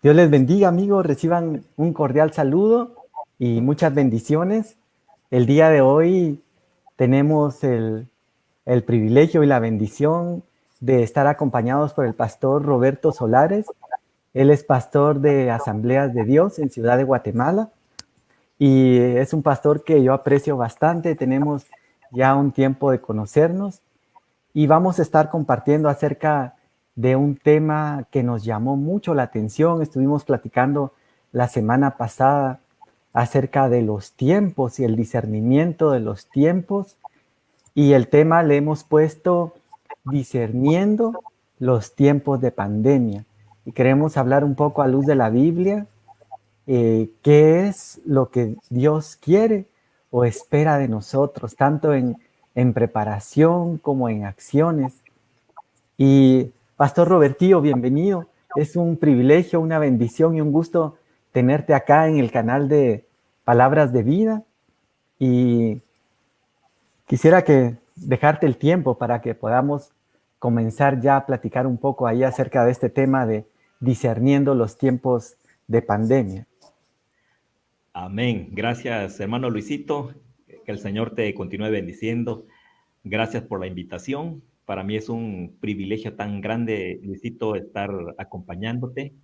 Dios les bendiga, amigos. Reciban un cordial saludo y muchas bendiciones. El día de hoy tenemos el privilegio y la bendición de estar acompañados por el pastor Roberto Solares. Él es pastor de Asambleas de Dios en Ciudad de Guatemala y es un pastor que yo aprecio bastante. Tenemos ya un tiempo de conocernos y vamos a estar compartiendo acerca de un tema que nos llamó mucho la atención. Estuvimos platicando la semana pasada acerca de los tiempos y el discernimiento de los tiempos, y el tema le hemos puesto discerniendo los tiempos de pandemia. Y queremos hablar un poco a luz de la Biblia, qué es lo que Dios quiere o espera de nosotros, tanto en preparación como en acciones. Y Pastor Robertillo, bienvenido. Es un privilegio, una bendición y un gusto tenerte acá en el canal de Palabras de Vida. Y quisiera dejarte el tiempo para que podamos comenzar ya a platicar un poco ahí acerca de este tema de discerniendo los tiempos de pandemia. Amén. Gracias, hermano Luisito. Que el Señor te continúe bendiciendo. Gracias por la invitación. Para mí es un privilegio tan grande, Luisito, estar acompañándote.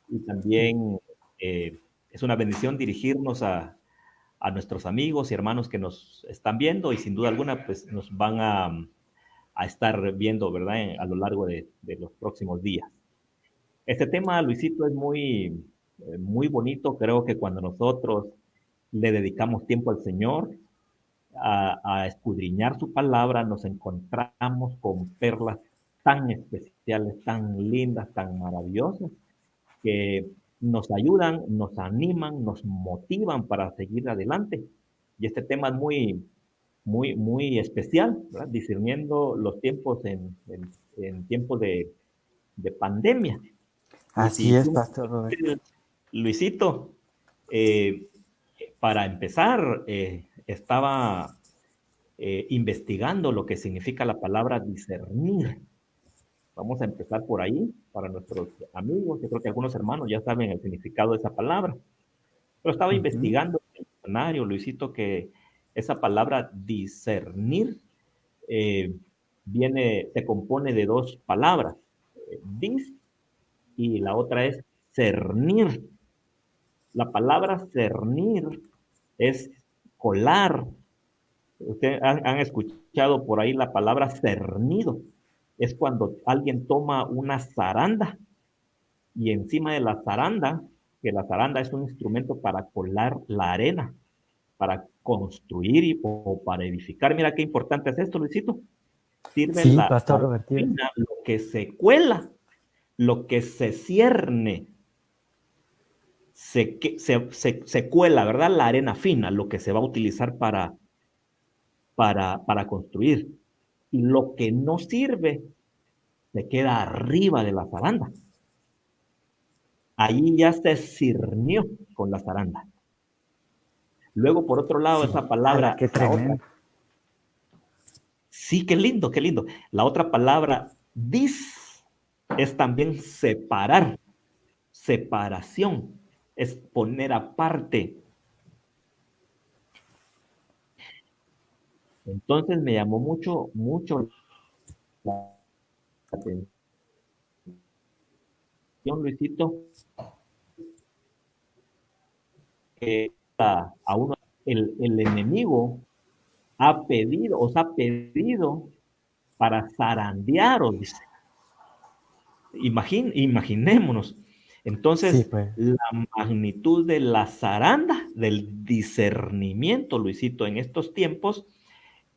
Y también es una bendición dirigirnos a nuestros amigos y hermanos que nos están viendo y sin duda alguna pues nos van a estar viendo, ¿verdad? A lo largo de los próximos días. Este tema, Luisito, es muy bonito. Creo que cuando nosotros le dedicamos tiempo al Señor, a escudriñar su palabra, nos encontramos con perlas tan especiales, tan lindas, tan maravillosas, que nos ayudan, nos animan, nos motivan para seguir adelante. Y este tema es muy especial, ¿verdad? Discerniendo los tiempos en tiempos de pandemia. Y Así si es, tú me Pastor Robert. permites, Luisito, eh, para empezar, estaba investigando lo que significa la palabra discernir. Vamos a empezar por ahí para nuestros amigos. Yo creo que algunos hermanos ya saben el significado de esa palabra. Pero estaba Ujú. investigando en el diccionario, Luisito, que esa palabra discernir eh, se compone de dos palabras, dis y la otra es cernir. La palabra cernir es colar. Ustedes han escuchado por ahí la palabra cernido. Es cuando alguien toma una zaranda y encima de la zaranda, que la zaranda es un instrumento para colar la arena, para construir o para edificar. Mira qué importante es esto, Luisito. Sirve Sí, la Pastor arena Robertillo. fina, lo que se cuela, lo que se cierne, se cuela, ¿verdad? La arena fina, lo que se va a utilizar para construir. Y lo que no sirve se queda arriba de la zaranda. Ahí ya se cirnió con la zaranda. Luego, por otro lado, Sí, esa ala, palabra, qué la otra, tremendo. sí, qué lindo, qué lindo. La otra palabra, dis, es también separar, separación, es poner aparte. Entonces me llamó mucho la atención, Luisito, que a uno, el enemigo os ha pedido para zarandearos, dice. Imaginémonos. Sí, Entonces, pues. la magnitud de la zaranda, del discernimiento, Luisito, en estos tiempos,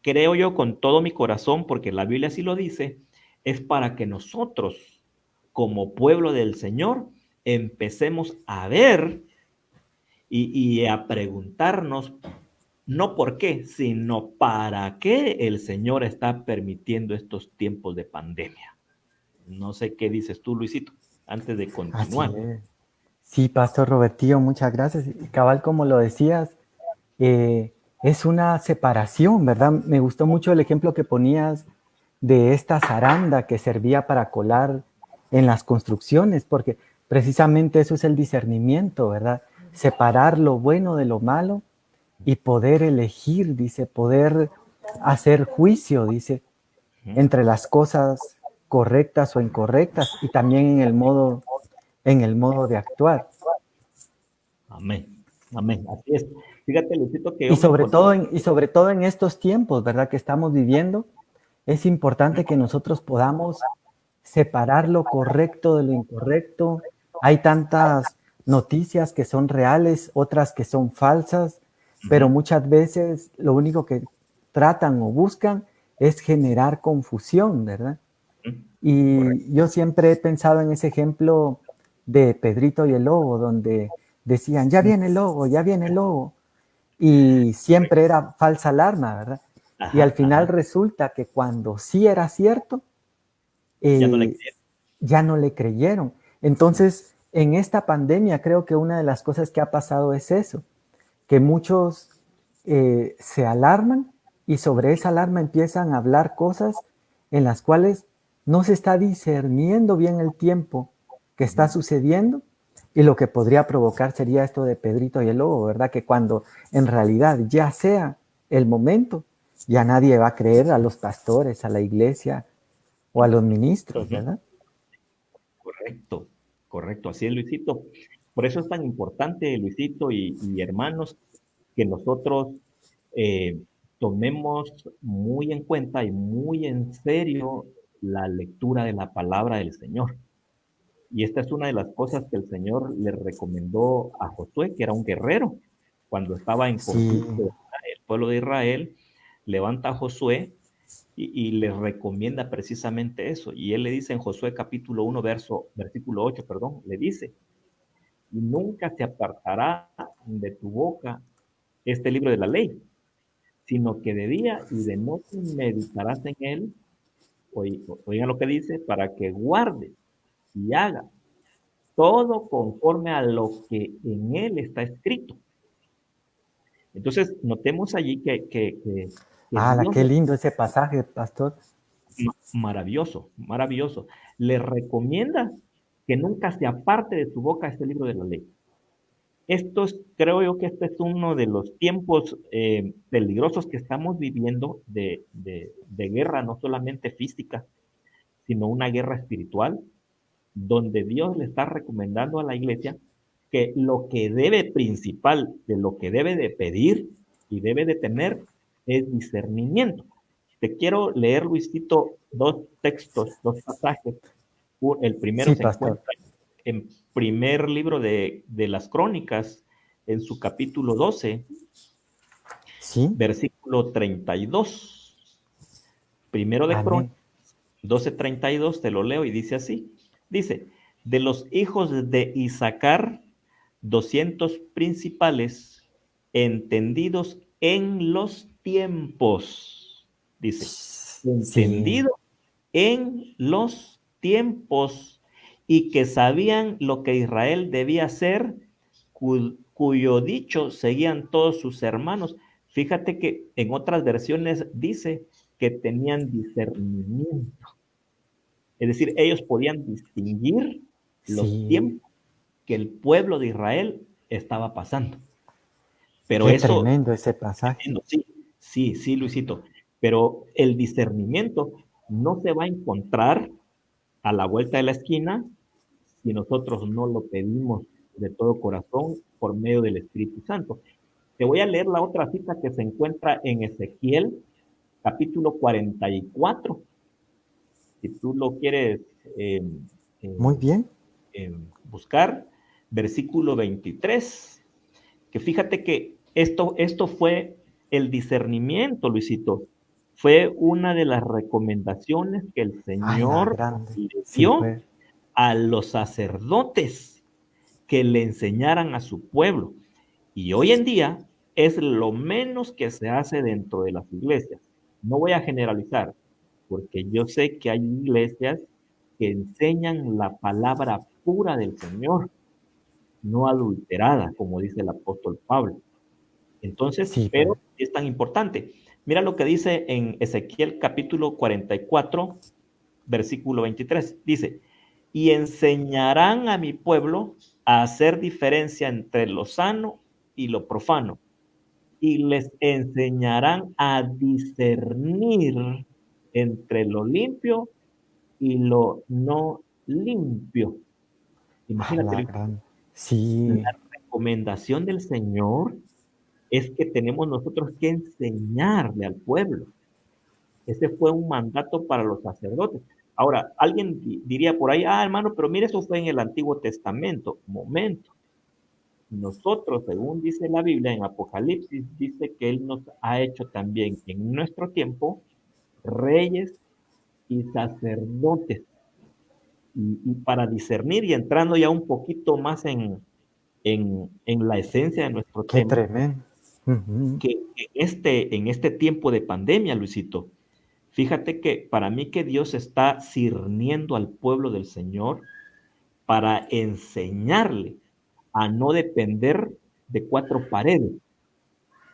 creo yo con todo mi corazón, porque la Biblia así lo dice, es para que nosotros, como pueblo del Señor, empecemos a ver y a preguntarnos, no por qué, sino para qué el Señor está permitiendo estos tiempos de pandemia. No sé qué dices tú, Luisito, antes de Así continuar. es. Sí, Pastor Robertillo, muchas gracias. Y cabal, como lo decías, es una separación, ¿verdad? Me gustó mucho el ejemplo que ponías de esta zaranda que servía para colar en las construcciones, porque precisamente eso es el discernimiento, ¿verdad? Separar lo bueno de lo malo y poder elegir, dice, poder hacer juicio, dice, entre las cosas correctas o incorrectas y también en el modo de actuar. Amén, amén, así es. Fíjate, Luisito, que yo me encontré. Y sobre todo en estos tiempos, ¿verdad? Que estamos viviendo, es importante que nosotros podamos separar lo correcto de lo incorrecto. Hay tantas noticias que son reales, otras que son falsas, pero muchas veces lo único que tratan o buscan es generar confusión, ¿verdad? Y yo siempre he pensado en ese ejemplo de Pedrito y el lobo, donde decían, ya viene el lobo, ya viene el lobo. Y siempre era falsa alarma, ¿verdad? Y al Ajá, final ajá. resulta que cuando sí era cierto, Ya no le eh, creo. ya no le creyeron. Entonces, en esta pandemia creo que una de las cosas que ha pasado es eso, que muchos se alarman y sobre esa alarma empiezan a hablar cosas en las cuales no se está discerniendo bien el tiempo que está sucediendo y lo que podría provocar sería esto de Pedrito y el lobo, ¿verdad? Que cuando en realidad ya sea el momento, ya nadie va a creer a los pastores, a la iglesia o a los ministros, Ujú. ¿verdad? Correcto, correcto, así es, Luisito. Por eso es tan importante, Luisito y hermanos, que nosotros eh, tomemos muy en cuenta y muy en serio la lectura de la palabra del Señor. Y esta es una de las cosas que el Señor le recomendó a Josué, que era un guerrero, cuando estaba en Sí, conflicto el pueblo de Israel, levanta a Josué y les recomienda precisamente eso. Y él le dice en Josué capítulo 1, versículo 8, perdón, le dice, y nunca se apartará de tu boca este libro de la ley, sino que de día y de noche meditarás en él, oigan lo que dice, para que guardes y hagas todo conforme a lo que en él está escrito. Entonces, notemos allí que Dios qué lindo ese pasaje, pastor. maravilloso, maravilloso. Le recomienda que nunca se aparte de su boca este libro de la ley. Creo yo que este es uno de los tiempos peligrosos que estamos viviendo de guerra, no solamente física, sino una guerra espiritual, donde Dios le está recomendando a la iglesia que lo que debe principal, de lo que debe de pedir y debe de tener es discernimiento. Te quiero leer, Luisito, dos textos, dos pasajes. El primero Sí, se pastor. encuentra en primer libro de las Crónicas, en su capítulo 12, Sí, versículo 32. Primero de amén. Crónicas 12:32, te lo leo y dice así. Dice, de los hijos de Isaacar, 200 principales, entendidos en los tiempos. Dice, Sí, entendido en los tiempos y que sabían lo que Israel debía hacer, cuyo dicho seguían todos sus hermanos. Fíjate que en otras versiones dice que tenían discernimiento, es decir, ellos podían distinguir los sí, tiempos que el pueblo de Israel estaba pasando. Pero qué eso, tremendo ese pasaje. sí, sí, sí, Luisito, pero el discernimiento no se va a encontrar a la vuelta de la esquina si nosotros no lo pedimos de todo corazón por medio del Espíritu Santo. Te voy a leer la otra cita que se encuentra en Ezequiel, capítulo 44. Si tú lo quieres eh, Muy eh, bien. buscar, versículo 23, que fíjate que esto fue el discernimiento, Luisito, fue una de las recomendaciones que el Ay, la Señor grande. le Sí, dio fue. a los sacerdotes que le enseñaran a su pueblo. Y hoy en día es lo menos que se hace dentro de las iglesias. No voy a generalizar, porque yo sé que hay iglesias que enseñan la palabra pura del Señor, no adulterada, como dice el apóstol Pablo. Entonces, Sí, pero pues. es tan importante. Mira lo que dice en Ezequiel capítulo 44, versículo 23. Dice, y enseñarán a mi pueblo a hacer diferencia entre lo sano y lo profano, y les enseñarán a discernir entre lo limpio y lo no limpio. A Imagínate, la Luis, gran. la Sí, recomendación del Señor es que tenemos nosotros que enseñarle al pueblo. Ese fue un mandato para los sacerdotes. Ahora, alguien diría por ahí, hermano, pero mire, eso fue en el Antiguo Testamento. Momento. Nosotros, según dice la Biblia en Apocalipsis, dice que Él nos ha hecho también en nuestro tiempo reyes y sacerdotes. Y para discernir y entrando ya un poquito más en la esencia de nuestro qué tema, tremendo. Ujú. que en este tiempo de pandemia, Luisito, fíjate que para mí que Dios está sirviendo al pueblo del Señor para enseñarle a no depender de cuatro paredes,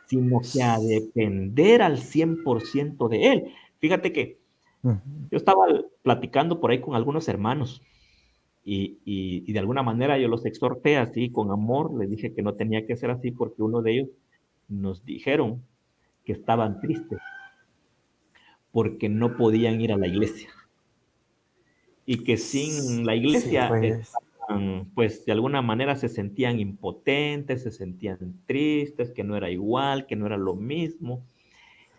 sino que a depender al 100% de Él. Fíjate que Ujú. yo estaba platicando por ahí con algunos hermanos y de alguna manera yo los exhorté así con amor, les dije que no tenía que ser así porque uno de ellos nos dijeron que estaban tristes porque no podían ir a la iglesia y que sin la Sí, iglesia pues. estaban, pues de alguna manera se sentían impotentes, se sentían tristes, que no era igual, que no era lo mismo.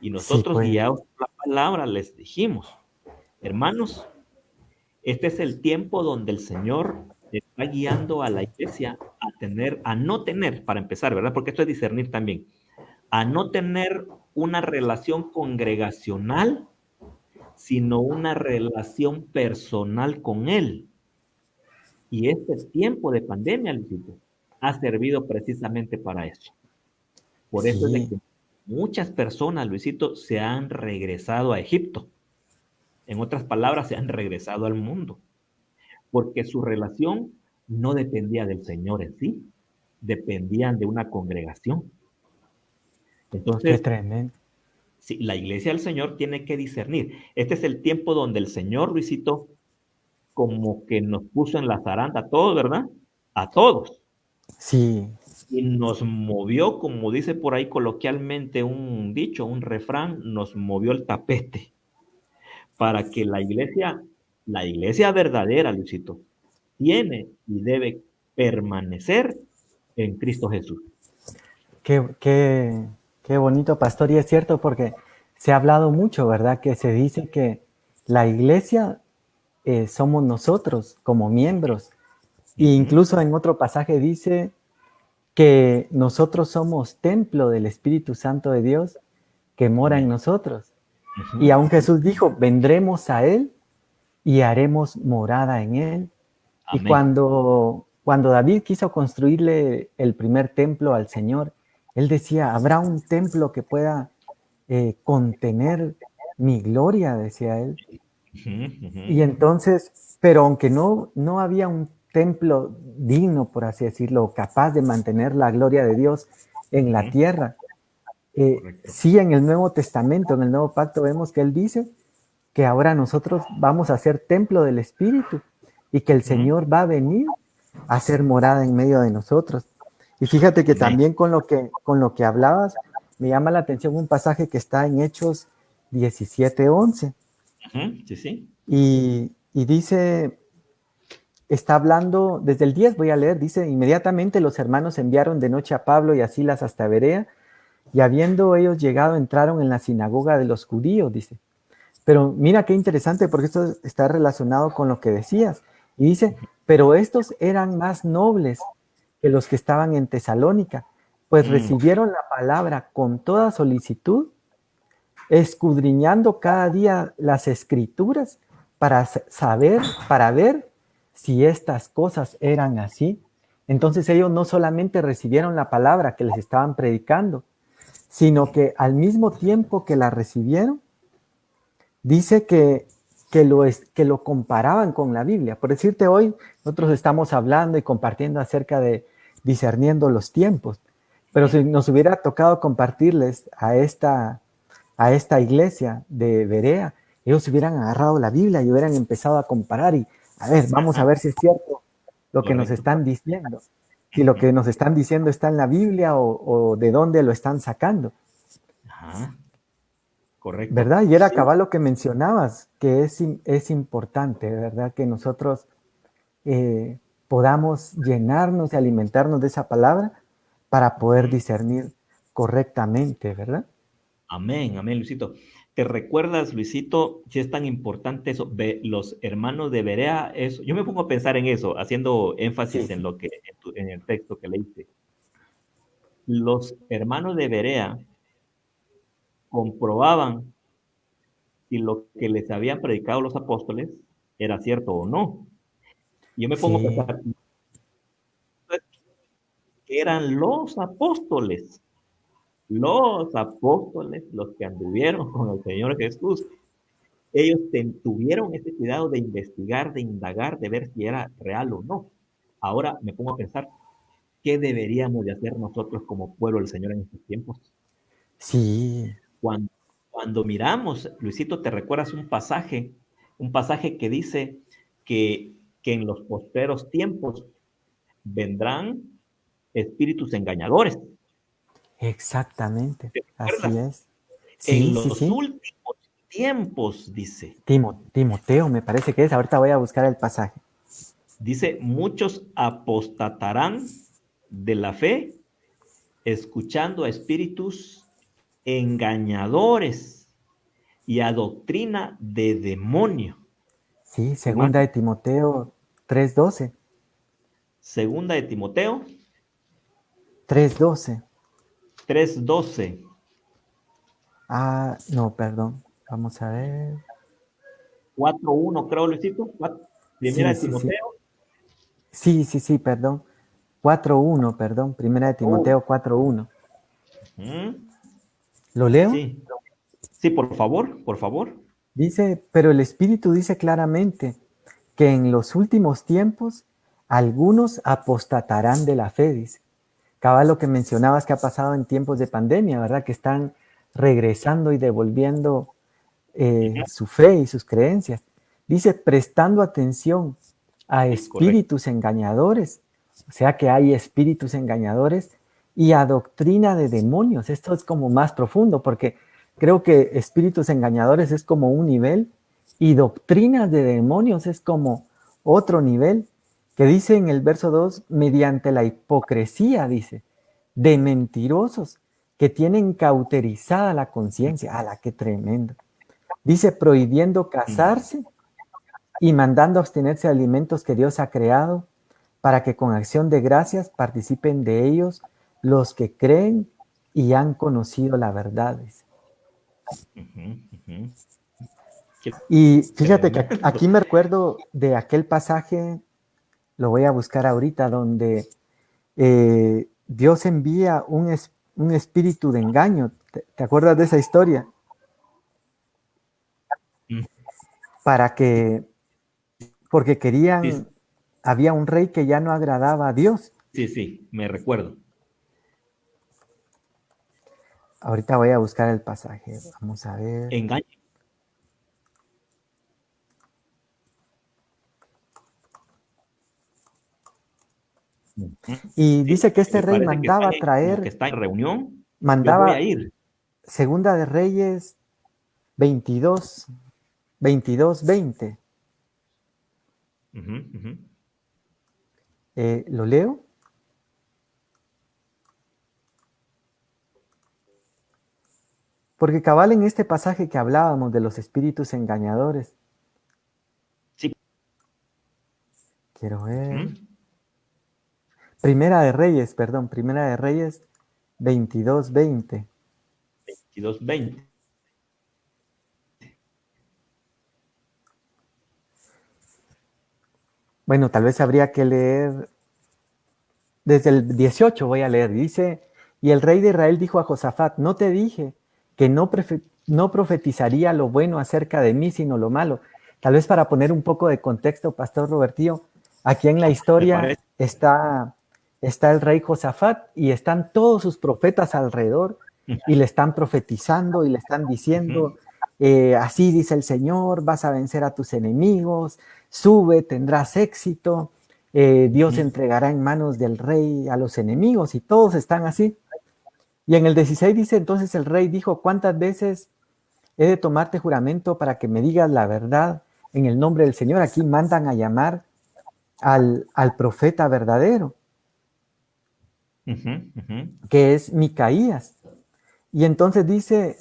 Y Sí, nosotros, pues. guiados por la palabra, les dijimos, hermanos, este es el tiempo donde el Señor está guiando a la iglesia a no tener, para empezar, ¿verdad? Porque esto es discernir también, a no tener una relación congregacional, sino una relación personal con Él. Y este tiempo de pandemia, Luisito, ha servido precisamente para eso. Por eso es de Sí, que muchas personas, Luisito, se han regresado a Egipto. En otras palabras, se han regresado al mundo, porque su relación no dependía del Señor en sí, dependían de una congregación. qué Entonces, tremendo. sí, la iglesia del Señor tiene que discernir. Este es el tiempo donde el Señor, Luisito, como que nos puso en la zaranda a todos, ¿verdad? A todos. Sí, Y nos movió, como dice por ahí coloquialmente un dicho, un refrán, nos movió el tapete para que la iglesia verdadera, Luisito, tiene y debe permanecer en Cristo Jesús. qué, qué, qué bonito, pastor. Y es cierto porque se ha hablado mucho, ¿verdad? Que se dice que la iglesia somos nosotros como miembros. E Ujú, incluso en otro pasaje dice que nosotros somos templo del Espíritu Santo de Dios que mora en amén. nosotros. Y Ujú, aún Jesús dijo, vendremos a Él y haremos morada en Él. Y amén. cuando David quiso construirle el primer templo al Señor, él decía, ¿habrá un templo que pueda contener mi gloria? Decía él. Ujú, ujú, Y entonces, pero aunque no había un templo digno, por así decirlo, capaz de mantener la gloria de Dios en la ujú, tierra, correcto. sí en el Nuevo Testamento, en el Nuevo Pacto, vemos que él dice que ahora nosotros vamos a ser templo del Espíritu y que el Ujú, Señor va a venir a ser morada en medio de nosotros. Y fíjate que amén. también con lo que hablabas, me llama la atención un pasaje que está en Hechos 17:11 Ujú, sí, sí. y dice, está hablando, desde el 10 voy a leer, dice, inmediatamente los hermanos enviaron de noche a Pablo y a Silas hasta Berea y habiendo ellos llegado entraron en la sinagoga de los judíos, dice. Pero mira qué interesante porque esto está relacionado con lo que decías. Y dice, pero estos eran más nobles que los que estaban en Tesalónica, pues Mm, recibieron la palabra con toda solicitud, escudriñando cada día las escrituras para saber, para ver si estas cosas eran así. Entonces ellos no solamente recibieron la palabra que les estaban predicando, sino que al mismo tiempo que la recibieron, dice que lo comparaban con la Biblia. Por decirte, hoy nosotros estamos hablando y compartiendo acerca de discerniendo los tiempos, pero ujú, si nos hubiera tocado compartirles a esta iglesia de Berea, ellos hubieran agarrado la Biblia y hubieran empezado a comparar y a ver, vamos a Ajá, ver si es cierto lo que nos correcto. están diciendo. Si lo que nos están diciendo está en la Biblia o de dónde lo están sacando, Ajá, correcto. ¿verdad? Y era Sí, cabal lo que mencionabas, que es importante, ¿verdad? Que nosotros podamos llenarnos y alimentarnos de esa palabra para poder discernir correctamente, ¿verdad? amén, amén, Luisito. ¿Te recuerdas, Luisito, si es tan importante eso? Los hermanos de Berea, eso. Yo me pongo a pensar en eso, haciendo Sí, énfasis en sí. lo que, en el texto que leíste. Los hermanos de Berea comprobaban si lo que les habían predicado los apóstoles era cierto o no. Y yo me pongo a Sí, pensar que eran los apóstoles, los que anduvieron con el Señor Jesús. Ellos tuvieron ese cuidado de investigar, de indagar, de ver si era real o no. Ahora me pongo a pensar, ¿qué deberíamos de hacer nosotros como pueblo del Señor en estos tiempos? sí, Cuando, cuando miramos, Luisito, ¿te recuerdas un pasaje que dice que en los posteros tiempos vendrán espíritus engañadores? exactamente. ¿Te Así recuerdas? es. En Sí, sí, los sí. últimos tiempos, dice, Timoteo, me parece que es. Ahorita voy a buscar el pasaje. dice, muchos apostatarán de la fe, escuchando a espíritus engañadores y a doctrina de demonio. Sí, Segunda, segunda de Timoteo 3:12. segunda de Timoteo 3:12. 3:12. Ah, no, perdón. Vamos a ver. 4:1, creo, Luisito. Primera Sí, de sí, sí. Timoteo. Sí, sí, sí, perdón. 4:1, perdón. Primera de Timoteo 4:1. ¿Mm? ¿Lo leo? Sí, sí, por favor, por favor. Dice, pero el Espíritu dice claramente que en los últimos tiempos algunos apostatarán de la fe, dice. Cabal lo que mencionabas que ha pasado en tiempos de pandemia, ¿verdad? Que están regresando y devolviendo su fe y sus creencias. Dice, prestando atención a Sí, correcto. espíritus engañadores, o sea que hay espíritus engañadores y a doctrina de demonios. Esto es como más profundo porque creo que espíritus engañadores es como un nivel y doctrinas de demonios es como otro nivel que dice en el verso 2 mediante la hipocresía, dice, de mentirosos que tienen cauterizada la conciencia. ¡Hala, qué tremendo! Dice prohibiendo casarse y mandando abstenerse de alimentos que Dios ha creado para que con acción de gracias participen de ellos los que creen y han conocido la verdad. Ujú, ujú. Qué Y fíjate que tremendo. aquí me recuerdo de aquel pasaje, lo voy a buscar ahorita, donde Dios envía un espíritu de engaño. ¿Te acuerdas de esa historia? Mm, Para que, porque sí, querían, había un rey que ya no agradaba a Dios. sí, sí, me recuerdo. Ahorita voy a buscar el pasaje. Vamos a ver. Engaño. Ujú. Y Sí, dice que este me rey parece que están mandaba como que traer, está en reunión. Yo voy a mandaba ir. Segunda de Reyes 22, 20. Ujú, ujú. ¿Lo leo? Porque cabal en este pasaje que hablábamos de los espíritus engañadores, Sí. quiero ver. Ujú. Primera de Reyes, perdón, Primera de Reyes 22:20. 22:20. Bueno, tal vez habría que leer desde el 18, voy a leer. Dice, y el rey de Israel dijo a Josafat, no te dije que no profetizaría lo bueno acerca de mí, sino lo malo. Tal vez para poner un poco de contexto, Pastor Robertío, aquí en la Me historia parece. está el rey Josafat y están todos sus profetas alrededor y le están profetizando y le están Ujú. diciendo, así dice el Señor, vas a vencer a tus enemigos, sube, tendrás éxito, Dios entregará en manos del rey a los enemigos, y todos están así. Y en el 16 dice, entonces el rey dijo, ¿cuántas veces he de tomarte juramento para que me digas la verdad en el nombre del Señor? Aquí mandan a llamar al profeta verdadero, que es Micaías. Y entonces dice,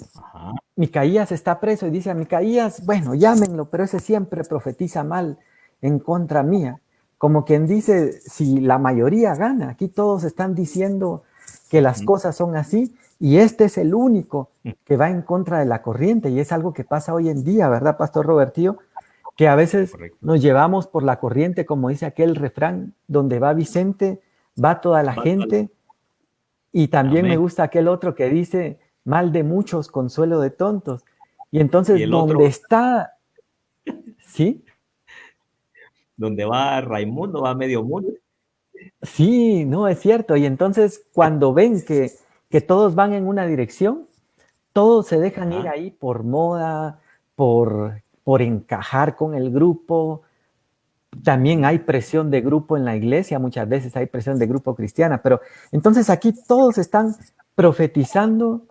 Micaías está preso, y dice a Micaías, bueno, llámenlo, pero ese siempre profetiza mal en contra mía. Como quien dice, si la mayoría gana, aquí todos están diciendo que las cosas son así, y este es el único que va en contra de la corriente, y es algo que pasa hoy en día, ¿verdad, Pastor Robertío? Que a veces nos llevamos por la corriente, como dice aquel refrán, donde va Vicente, va toda la gente, y también me gusta aquel otro que dice, mal de muchos, consuelo de tontos. Y entonces, ¿dónde está? ¿Sí? Donde va Raimundo, va medio mundo. Sí, no, es cierto. Y entonces, cuando ven que todos van en una dirección, todos se dejan ir ahí por moda, por encajar con el grupo. También hay presión de grupo en la iglesia, muchas veces hay presión de grupo cristiana, pero entonces aquí todos están profetizando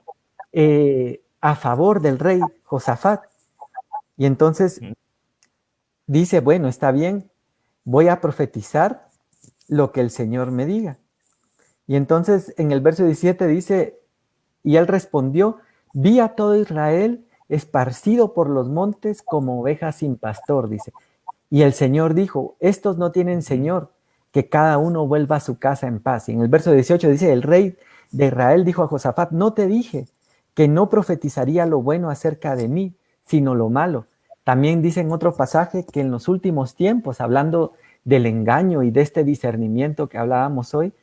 a favor del rey Josafat. Y entonces dice, bueno, está bien, voy a profetizar lo que el Señor me diga. Y entonces en el verso 17 dice, y él respondió, vi a todo Israel esparcido por los montes como ovejas sin pastor, dice. Y el Señor dijo, estos no tienen Señor, que cada uno vuelva a su casa en paz. Y en el verso 18 dice, el rey de Israel dijo a Josafat, no te dije que no profetizaría lo bueno acerca de mí, sino lo malo. También dice en otro pasaje que en los últimos tiempos, hablando del engaño y de este discernimiento que hablábamos hoy,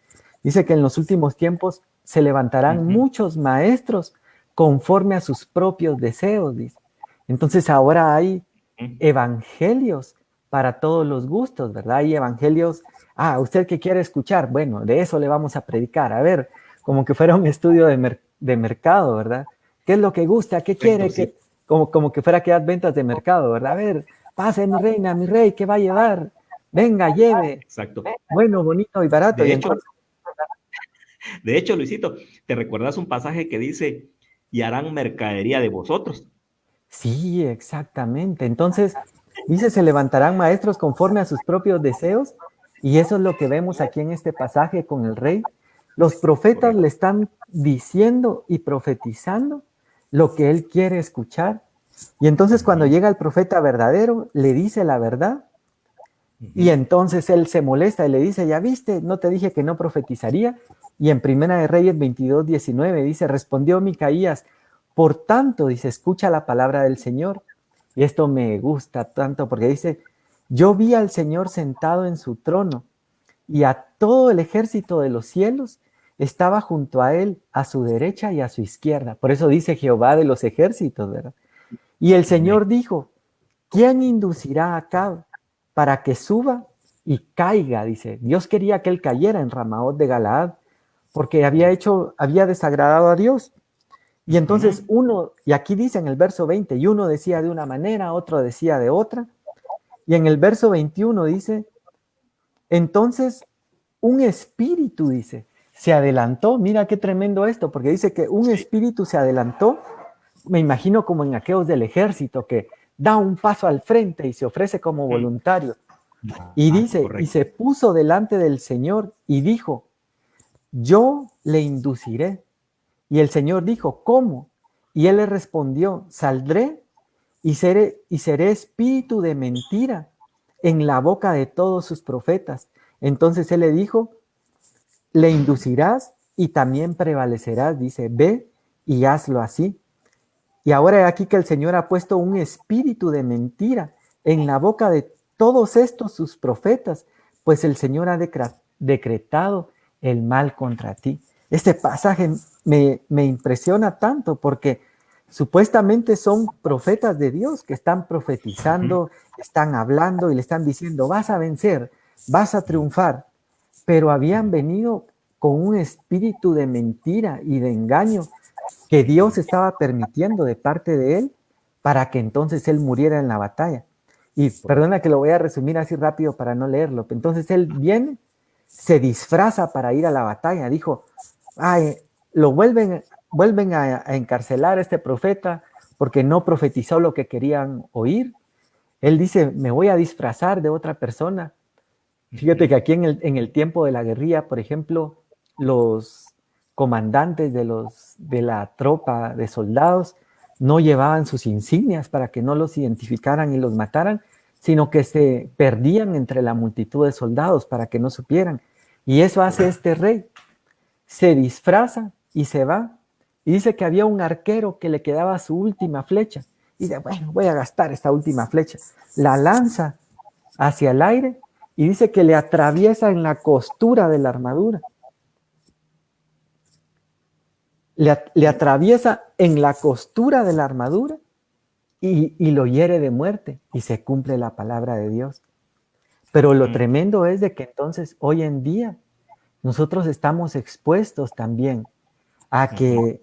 dice que en los últimos tiempos se levantarán muchos maestros conforme a sus propios deseos, dice. Entonces ahora hay evangelios para todos los gustos, ¿verdad? Hay evangelios, ¿usted qué quiere escuchar? Bueno, de eso le vamos a predicar. A ver, como que fuera un estudio de mercado, ¿verdad? ¿Qué es lo que gusta? ¿Qué quiere? Sí. Como que fuera que das ventas de mercado, ¿verdad? A ver, pase mi reina, mi rey, ¿qué va a llevar? Venga, lleve. Exacto. Bueno, bonito y barato. De hecho, Luisito, ¿te recuerdas un pasaje que dice, y harán mercadería de vosotros? Sí, exactamente. Entonces, dice, se levantarán maestros conforme a sus propios deseos, y eso es lo que vemos aquí en este pasaje con el rey. Los profetas le están diciendo y profetizando lo que él quiere escuchar. Y entonces cuando llega el profeta verdadero, le dice la verdad. Y entonces él se molesta y le dice, ya viste, no te dije que no profetizaría. Y en Primera de Reyes 22:19 dice, respondió Micaías, por tanto, dice, escucha la palabra del Señor. Y esto me gusta tanto porque dice, yo vi al Señor sentado en su trono y a todo el ejército de los cielos estaba junto a él, a su derecha y a su izquierda. Por eso dice Jehová de los ejércitos, ¿verdad? Y el Señor dijo, ¿quién inducirá a Acab para que suba y caiga? Dice, Dios quería que él cayera en Ramaot de Galaad porque había desagradado a Dios. Y entonces y aquí dice en el verso 20, y uno decía de una manera, otro decía de otra. Y en el verso 21 dice, entonces un espíritu, dice, se adelantó. Mira qué tremendo esto, porque dice que un espíritu se adelantó, me imagino como en aquellos del ejército, que da un paso al frente y se ofrece como voluntario. Y dice, y se puso delante del Señor y dijo, yo le induciré. Y el Señor dijo, ¿cómo? Y él le respondió, saldré y seré espíritu de mentira en la boca de todos sus profetas. Entonces él le dijo, le inducirás y también prevalecerás. Dice, ve y hazlo así. Y ahora aquí que el Señor ha puesto un espíritu de mentira en la boca de todos estos sus profetas, pues el Señor ha decretado el mal contra ti. Este pasaje me impresiona tanto porque supuestamente son profetas de Dios que están profetizando, están hablando y le están diciendo, vas a vencer, vas a triunfar, pero habían venido con un espíritu de mentira y de engaño que Dios estaba permitiendo de parte de él para que entonces él muriera en la batalla. Y perdona que lo voy a resumir así rápido para no leerlo. Entonces él viene, se disfraza para ir a la batalla. Dijo, ay, lo vuelven a encarcelar a este profeta porque no profetizó lo que querían oír. Él dice, me voy a disfrazar de otra persona. Fíjate que aquí en el tiempo de la guerrilla, por ejemplo, los comandantes de la tropa de soldados no llevaban sus insignias para que no los identificaran y los mataran, sino que se perdían entre la multitud de soldados para que no supieran. Y eso hace este rey. Se disfraza y se va. Y dice que había un arquero que le quedaba su última flecha. Y dice, bueno, voy a gastar esta última flecha. La lanza hacia el aire y dice que le atraviesa en la costura de la armadura. Le atraviesa en la costura de la armadura y lo hiere de muerte y se cumple la palabra de Dios. Pero lo tremendo es de que entonces hoy en día nosotros estamos expuestos también a que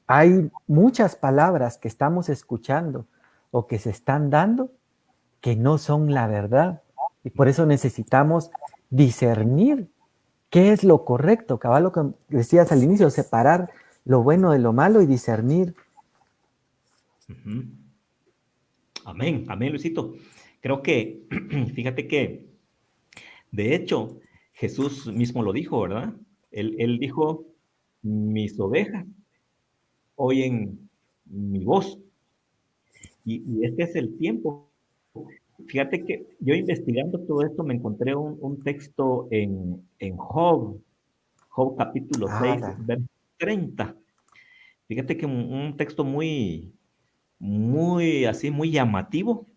hay muchas palabras que estamos escuchando o que se están dando que no son la verdad. Y por eso necesitamos discernir qué es lo correcto, cabal, lo que decías al inicio, separar lo bueno de lo malo y discernir. Amén, amén, Luisito. Creo que, fíjate que, de hecho, Jesús mismo lo dijo, ¿verdad? Él dijo, mis ovejas oyen mi voz. Y este es el tiempo. Fíjate que yo investigando todo esto me encontré un texto en Job, Job capítulo 6, Ah, verso 30. Fíjate que un texto muy así, muy llamativo,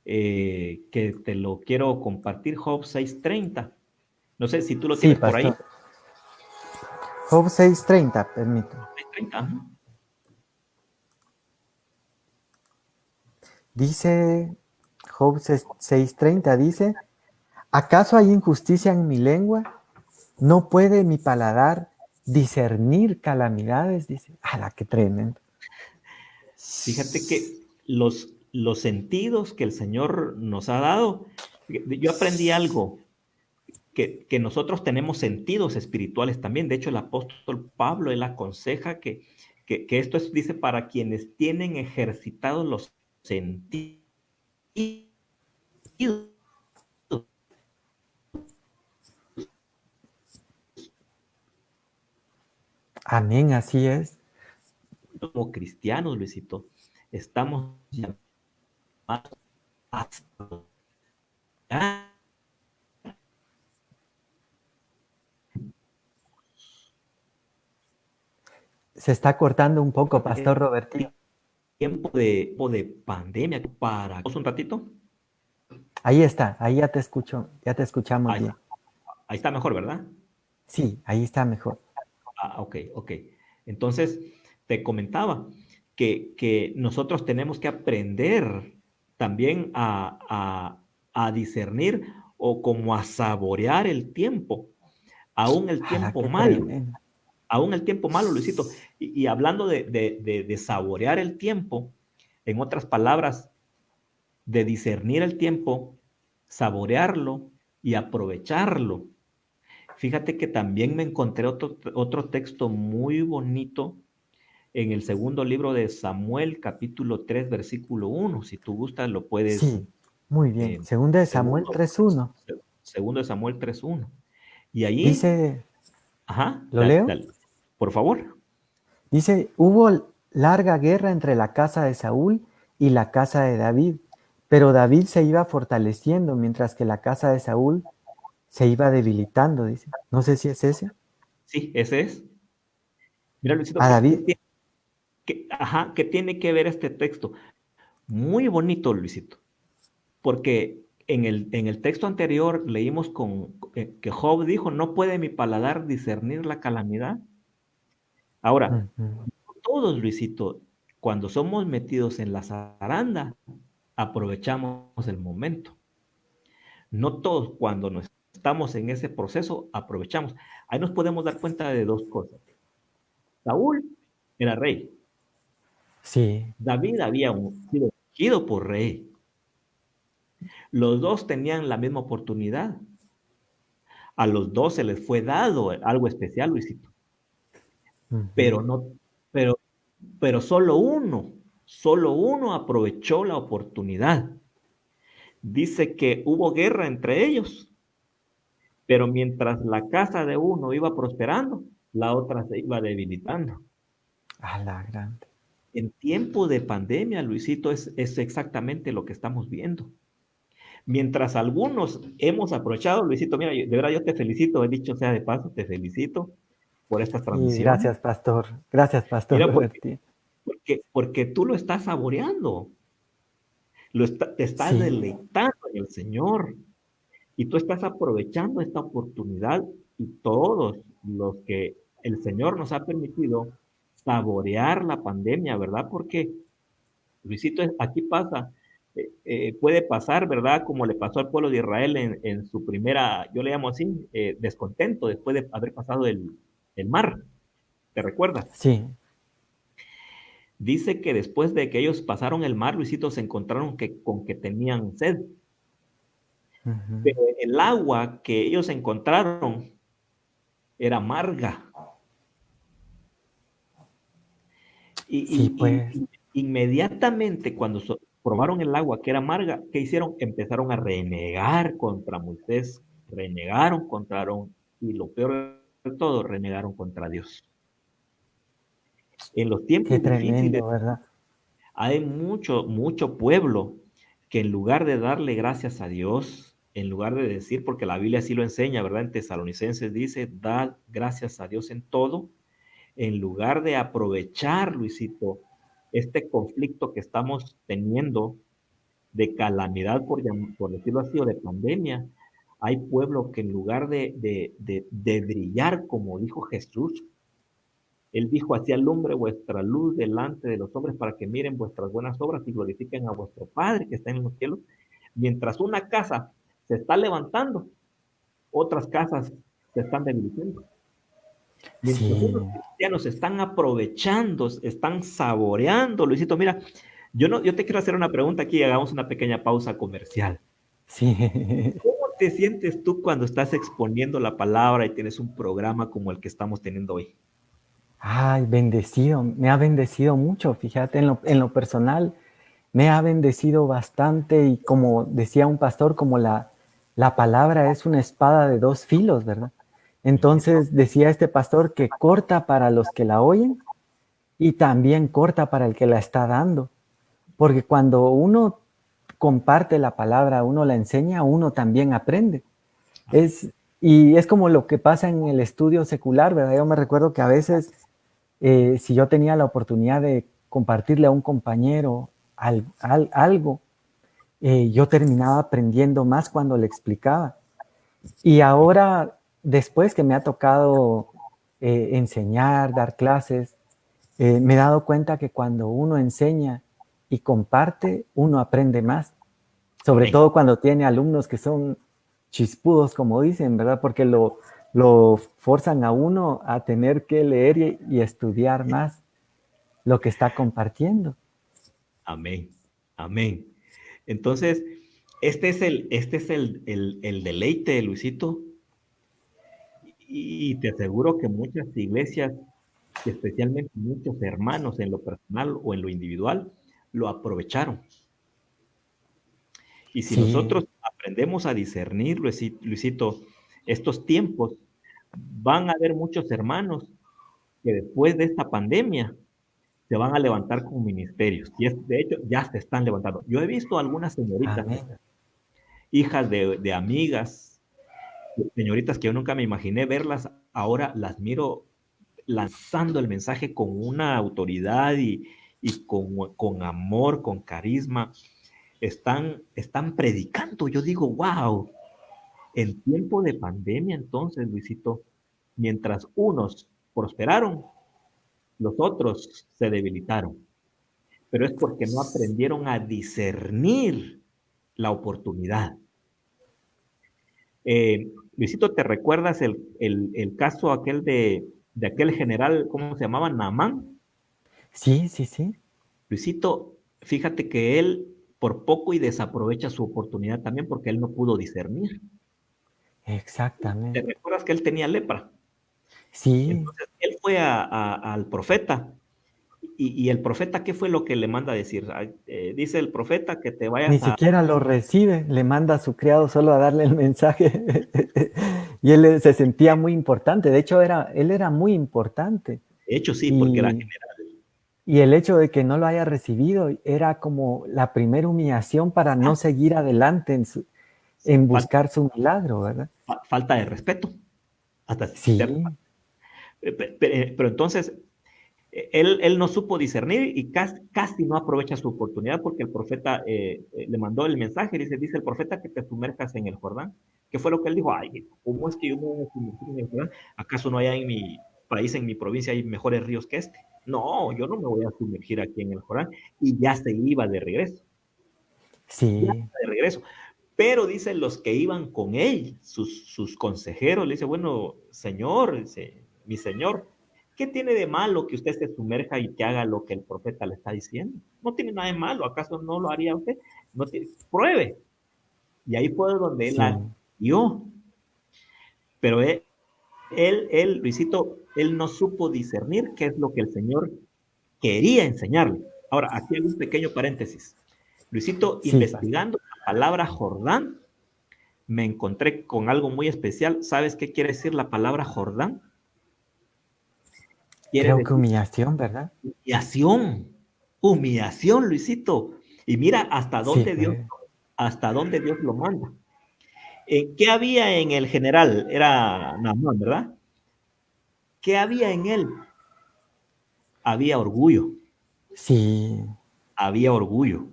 que te lo quiero compartir, Job 6:30. No sé si tú lo sí, tienes por ahí. pastor. Job 6:30, permítame. 6:30, ajá. Dice, Job 6:30 dice, ¿acaso hay injusticia en mi lengua? ¿No puede mi paladar discernir calamidades? Dice, ¡hala, qué tremendo! Fíjate que los sentidos que el Señor nos ha dado, yo aprendí algo, que nosotros tenemos sentidos espirituales también. De hecho, el apóstol Pablo, él aconseja que esto es, dice, para quienes tienen ejercitados los sentidos. Amén, así es. Como cristianos, Luisito, estamos llamados a Se está cortando un poco, Pastor Robertino. tiempo de pandemia. Para un ratito. Ahí está, ahí ya te escuchamos Ahí, bien. ahí está mejor, ¿verdad? Sí, ahí está mejor. Ok, ok. Entonces, te comentaba que nosotros tenemos que aprender también a discernir o como a saborear el tiempo, aún el ¡Hala, tiempo qué malo, tremendo! aún el tiempo malo, Luisito. Y hablando de saborear el tiempo, en otras palabras, de discernir el tiempo, saborearlo y aprovecharlo. Fíjate que también me encontré otro texto muy bonito en el segundo libro de Samuel, capítulo 3, versículo 1. Si tú gustas, lo puedes. Sí, muy bien. eh, Segunda de Samuel segundo, 3:1. segundo de Samuel 3:1. Y ahí, Dice, ajá, ¿lo leo? dale, por favor. Dice, hubo larga guerra entre la casa de Saúl y la casa de David, pero David se iba fortaleciendo mientras que la casa de Saúl se iba debilitando, dice. No sé si es ese. Sí, ese es. Mira, Luisito, A David, ¿qué tiene que ver este texto? Muy bonito, Luisito, porque en el texto anterior leímos que Job dijo, no puede mi paladar discernir la calamidad. Ahora, ujú, todos, Luisito, cuando somos metidos en la zaranda, aprovechamos el momento. No todos, cuando no estamos en ese proceso, aprovechamos. Ahí nos podemos dar cuenta de dos cosas. Saúl era rey. sí, David había sido ungido por rey. Los dos tenían la misma oportunidad. A los dos se les fue dado algo especial, Luisito. Pero Ujú. no, pero, pero solo uno aprovechó la oportunidad. Dice que hubo guerra entre ellos, pero mientras la casa de uno iba prosperando, la otra se iba debilitando. A la grande. En tiempo de pandemia, Luisito, es exactamente lo que estamos viendo. Mientras algunos hemos aprovechado, Luisito, mira, de verdad yo te felicito, he dicho sea de paso, te felicito por estas Sí, transmisiones. gracias, pastor. Gracias, pastor Mira, Roberti. porque tú lo estás saboreando, te estás Sí, deleitando en el Señor y tú estás aprovechando esta oportunidad y todos los que el Señor nos ha permitido saborear la pandemia, ¿verdad? Porque, Luisito, aquí pasa, puede pasar, ¿verdad? Como le pasó al pueblo de Israel en su primera, yo le llamo así, descontento después de haber pasado el mar, ¿te recuerdas? sí. Dice que después de que ellos pasaron el mar, Luisito, se encontraron con que tenían sed. Ujú. Pero el agua que ellos encontraron era amarga. Y, Sí, pues. inmediatamente cuando probaron el agua que era amarga, ¿qué hicieron? Empezaron a renegar contra Moisés, renegaron contra Aarón y lo peor de todo, renegaron contra Dios. En los Qué tiempos difíciles tremendo, ¿verdad? hay mucho pueblo que en lugar de darle gracias a Dios, en lugar de decir, porque la Biblia así lo enseña, ¿verdad? En Tesalonicenses dice, dad gracias a Dios en todo, en lugar de aprovechar, Luisito, este conflicto que estamos teniendo de calamidad, por decirlo así, o de pandemia, hay pueblo que en lugar de brillar, como dijo Jesús, él dijo, así alumbre vuestra luz delante de los hombres para que miren vuestras buenas obras y glorifiquen a vuestro Padre que está en los cielos. Mientras una casa se está levantando, otras casas se están debilitando. Mientras Sí, unos cristianos están aprovechando, están saboreando, Luisito, mira, yo te quiero hacer una pregunta aquí, hagamos una pequeña pausa comercial. sí. ¿Cómo te sientes tú cuando estás exponiendo la palabra y tienes un programa como el que estamos teniendo hoy? Ay, bendecido. Me ha bendecido mucho, fíjate, en lo personal. Me ha bendecido bastante y como decía un pastor, como la palabra es una espada de dos filos, ¿verdad? Entonces decía este pastor que corta para los que la oyen y también corta para el que la está dando. Porque cuando uno comparte la palabra, uno la enseña, uno también aprende. Es, y es como lo que pasa en el estudio secular, ¿verdad? Yo me recuerdo que a veces, si yo tenía la oportunidad de compartirle a un compañero algo, yo terminaba aprendiendo más cuando le explicaba. Y ahora, después que me ha tocado enseñar, dar clases, me he dado cuenta que cuando uno enseña y comparte, uno aprende más. Sobre Amén. todo cuando tiene alumnos que son chispudos, como dicen, ¿verdad? Porque lo forzan a uno a tener que leer y estudiar más lo que está compartiendo. Amén. Amén. Entonces, este es el deleite, Luisito, y te aseguro que muchas iglesias, especialmente muchos hermanos en lo personal o en lo individual, lo aprovecharon. Y si Sí, nosotros aprendemos a discernir, Luisito, estos tiempos, van a haber muchos hermanos que después de esta pandemia se van a levantar con ministerios. Y de hecho ya se están levantando. Yo he visto algunas señoritas, amén. hijas de amigas, señoritas que yo nunca me imaginé verlas, ahora las miro lanzando el mensaje con una autoridad y con amor, con carisma. Están predicando. Yo digo, wow, en tiempo de pandemia entonces, Luisito, mientras unos prosperaron, los otros se debilitaron. Pero es porque no aprendieron a discernir la oportunidad. Luisito, ¿te recuerdas el caso aquel de aquel general, ¿cómo se llamaba? Naamán. Sí, sí, sí. Luisito, fíjate que él por poco y desaprovecha su oportunidad también porque él no pudo discernir. ¿Te exactamente. recuerdas que él tenía lepra? Sí, Entonces, él fue al profeta. Y el profeta, ¿qué fue lo que le manda a decir? Dice el profeta que te ni vayas a... siquiera lo recibe, le manda a su criado solo a darle el mensaje. Y él se sentía muy importante, de hecho él era muy importante. De hecho, sí, porque era Y, y el hecho de que no lo haya recibido era como la primera humillación para no seguir adelante en falta, buscar su milagro, ¿verdad? falta de respeto, hasta cierto. Sí, Pero entonces, él no supo discernir y casi no aprovecha su oportunidad porque el profeta le mandó el mensaje, dice el profeta que te sumerjas en el Jordán. ¿Qué fue lo que él dijo? Ay, ¿cómo es que yo me voy a sumergir en el Jordán? ¿Acaso no hay en mi país, en mi provincia, hay mejores ríos que este? No, yo no me voy a sumergir aquí en el Jordán. Y ya se iba de regreso, ya sí, de regreso. Pero dicen los que iban con él, sus consejeros, le dice, bueno, señor, dice, mi señor, ¿qué tiene de malo que usted se sumerja y que haga lo que el profeta le está diciendo? No tiene nada de malo, ¿acaso no lo haría usted? No tiene, pruebe. Y ahí fue donde él sí. admitió. Pero Luisito, él no supo discernir qué es lo que el Señor quería enseñarle. Ahora, aquí hay un pequeño paréntesis. Luisito, Sí, pastor. investigando la palabra Jordán, me encontré con algo muy especial. ¿Sabes qué quiere decir la palabra Jordán? Quiere Creo que decir humillación, ¿verdad? humillación. Humillación, Luisito. Y mira Sí, pues. hasta dónde Dios lo manda. ¿Qué había en el general? Era Naamán, ¿verdad? ¿Qué había en él? Había orgullo, Sí, había orgullo.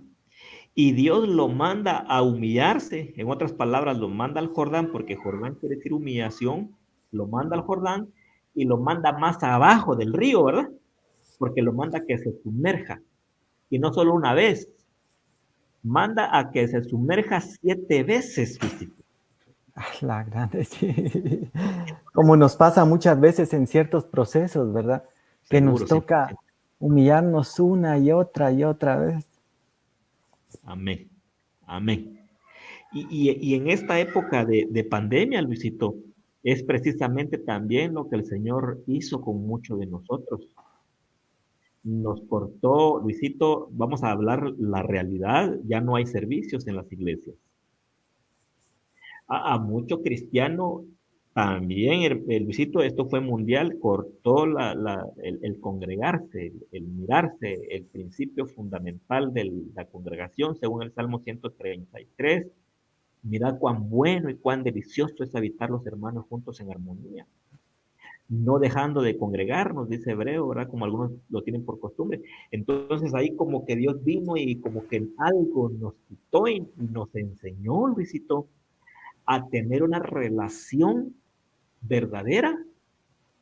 Y Dios lo manda a humillarse, en otras palabras, lo manda al Jordán, porque Jordán quiere decir humillación, lo manda al Jordán y lo manda más abajo del río, ¿verdad? Porque lo manda a que se sumerja. Y no solo una vez, manda a que se sumerja 7 veces, Luisito. la grande, sí. Como nos pasa muchas veces en ciertos procesos, ¿verdad? Que nos Seguro, toca 100%. humillarnos una y otra vez. Amén. Amén. Y en esta época de pandemia, Luisito, es precisamente también lo que el Señor hizo con muchos de nosotros. Nos cortó, Luisito, vamos a hablar la realidad, ya no hay servicios en las iglesias. A mucho cristiano también, Luisito, esto fue mundial, cortó el congregarse, el mirarse, el principio fundamental de la congregación, según el Salmo 133. Mirad cuán bueno y cuán delicioso es habitar los hermanos juntos en armonía, no dejando de congregarnos, dice Hebreo, ¿verdad? Como algunos lo tienen por costumbre. Entonces ahí como que Dios vino y como que algo nos quitó y nos enseñó, Luisito, a tener una relación verdadera,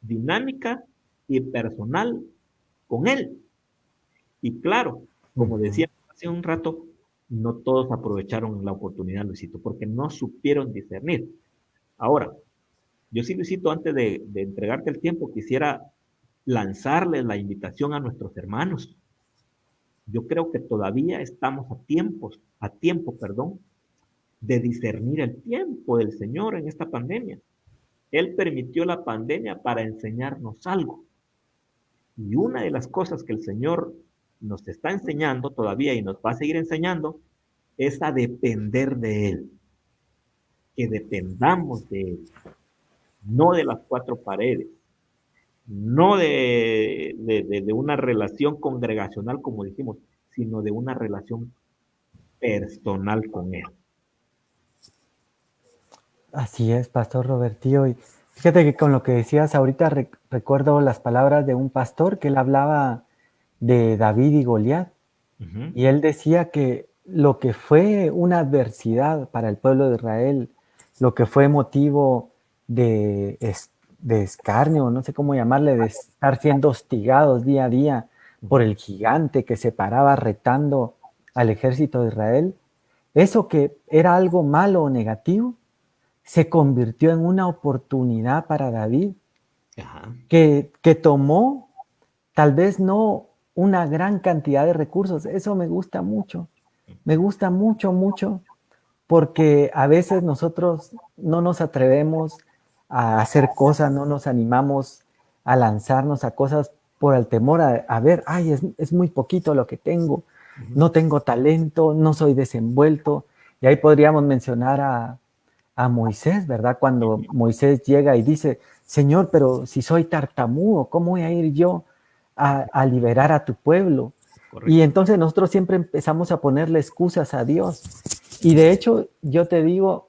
dinámica y personal con Él. Y claro, como Ujú. decía hace un rato, no todos aprovecharon la oportunidad, Luisito, porque no supieron discernir. Ahora, yo sí, Luisito, antes de entregarte el tiempo, quisiera lanzarles la invitación a nuestros hermanos. Yo creo que todavía estamos a tiempo, perdón, de discernir el tiempo del Señor en esta pandemia. Él permitió la pandemia para enseñarnos algo. Y una de las cosas que el Señor nos está enseñando todavía y nos va a seguir enseñando es a depender de Él, que dependamos de Él, no de las cuatro paredes, no de una relación congregacional, como dijimos, sino de una relación personal con Él. Así es, Pastor Robertío. Y fíjate que con lo que decías ahorita recuerdo las palabras de un pastor que él hablaba de David y Goliat. Ujú. Y él decía que lo que fue una adversidad para el pueblo de Israel, lo que fue motivo de, de escarnio, no sé cómo llamarle, de estar siendo hostigados día a día por Ujú. el gigante que se paraba retando al ejército de Israel, eso que era algo malo o negativo, se convirtió en una oportunidad para David, Ajá. que tomó tal vez no una gran cantidad de recursos, eso me gusta mucho, Me gusta mucho, mucho, porque a veces nosotros no nos atrevemos a hacer cosas, no nos animamos a lanzarnos a cosas por el temor a ver, ay, es muy poquito lo que tengo, Ujú. no tengo talento, no soy desenvuelto. Y ahí podríamos mencionar a Moisés, ¿verdad? Cuando Moisés llega y dice, Señor, pero si soy tartamudo, ¿cómo voy a ir yo a liberar a tu pueblo? Y Correcto. entonces nosotros siempre empezamos a ponerle excusas a Dios. Y de hecho, yo te digo,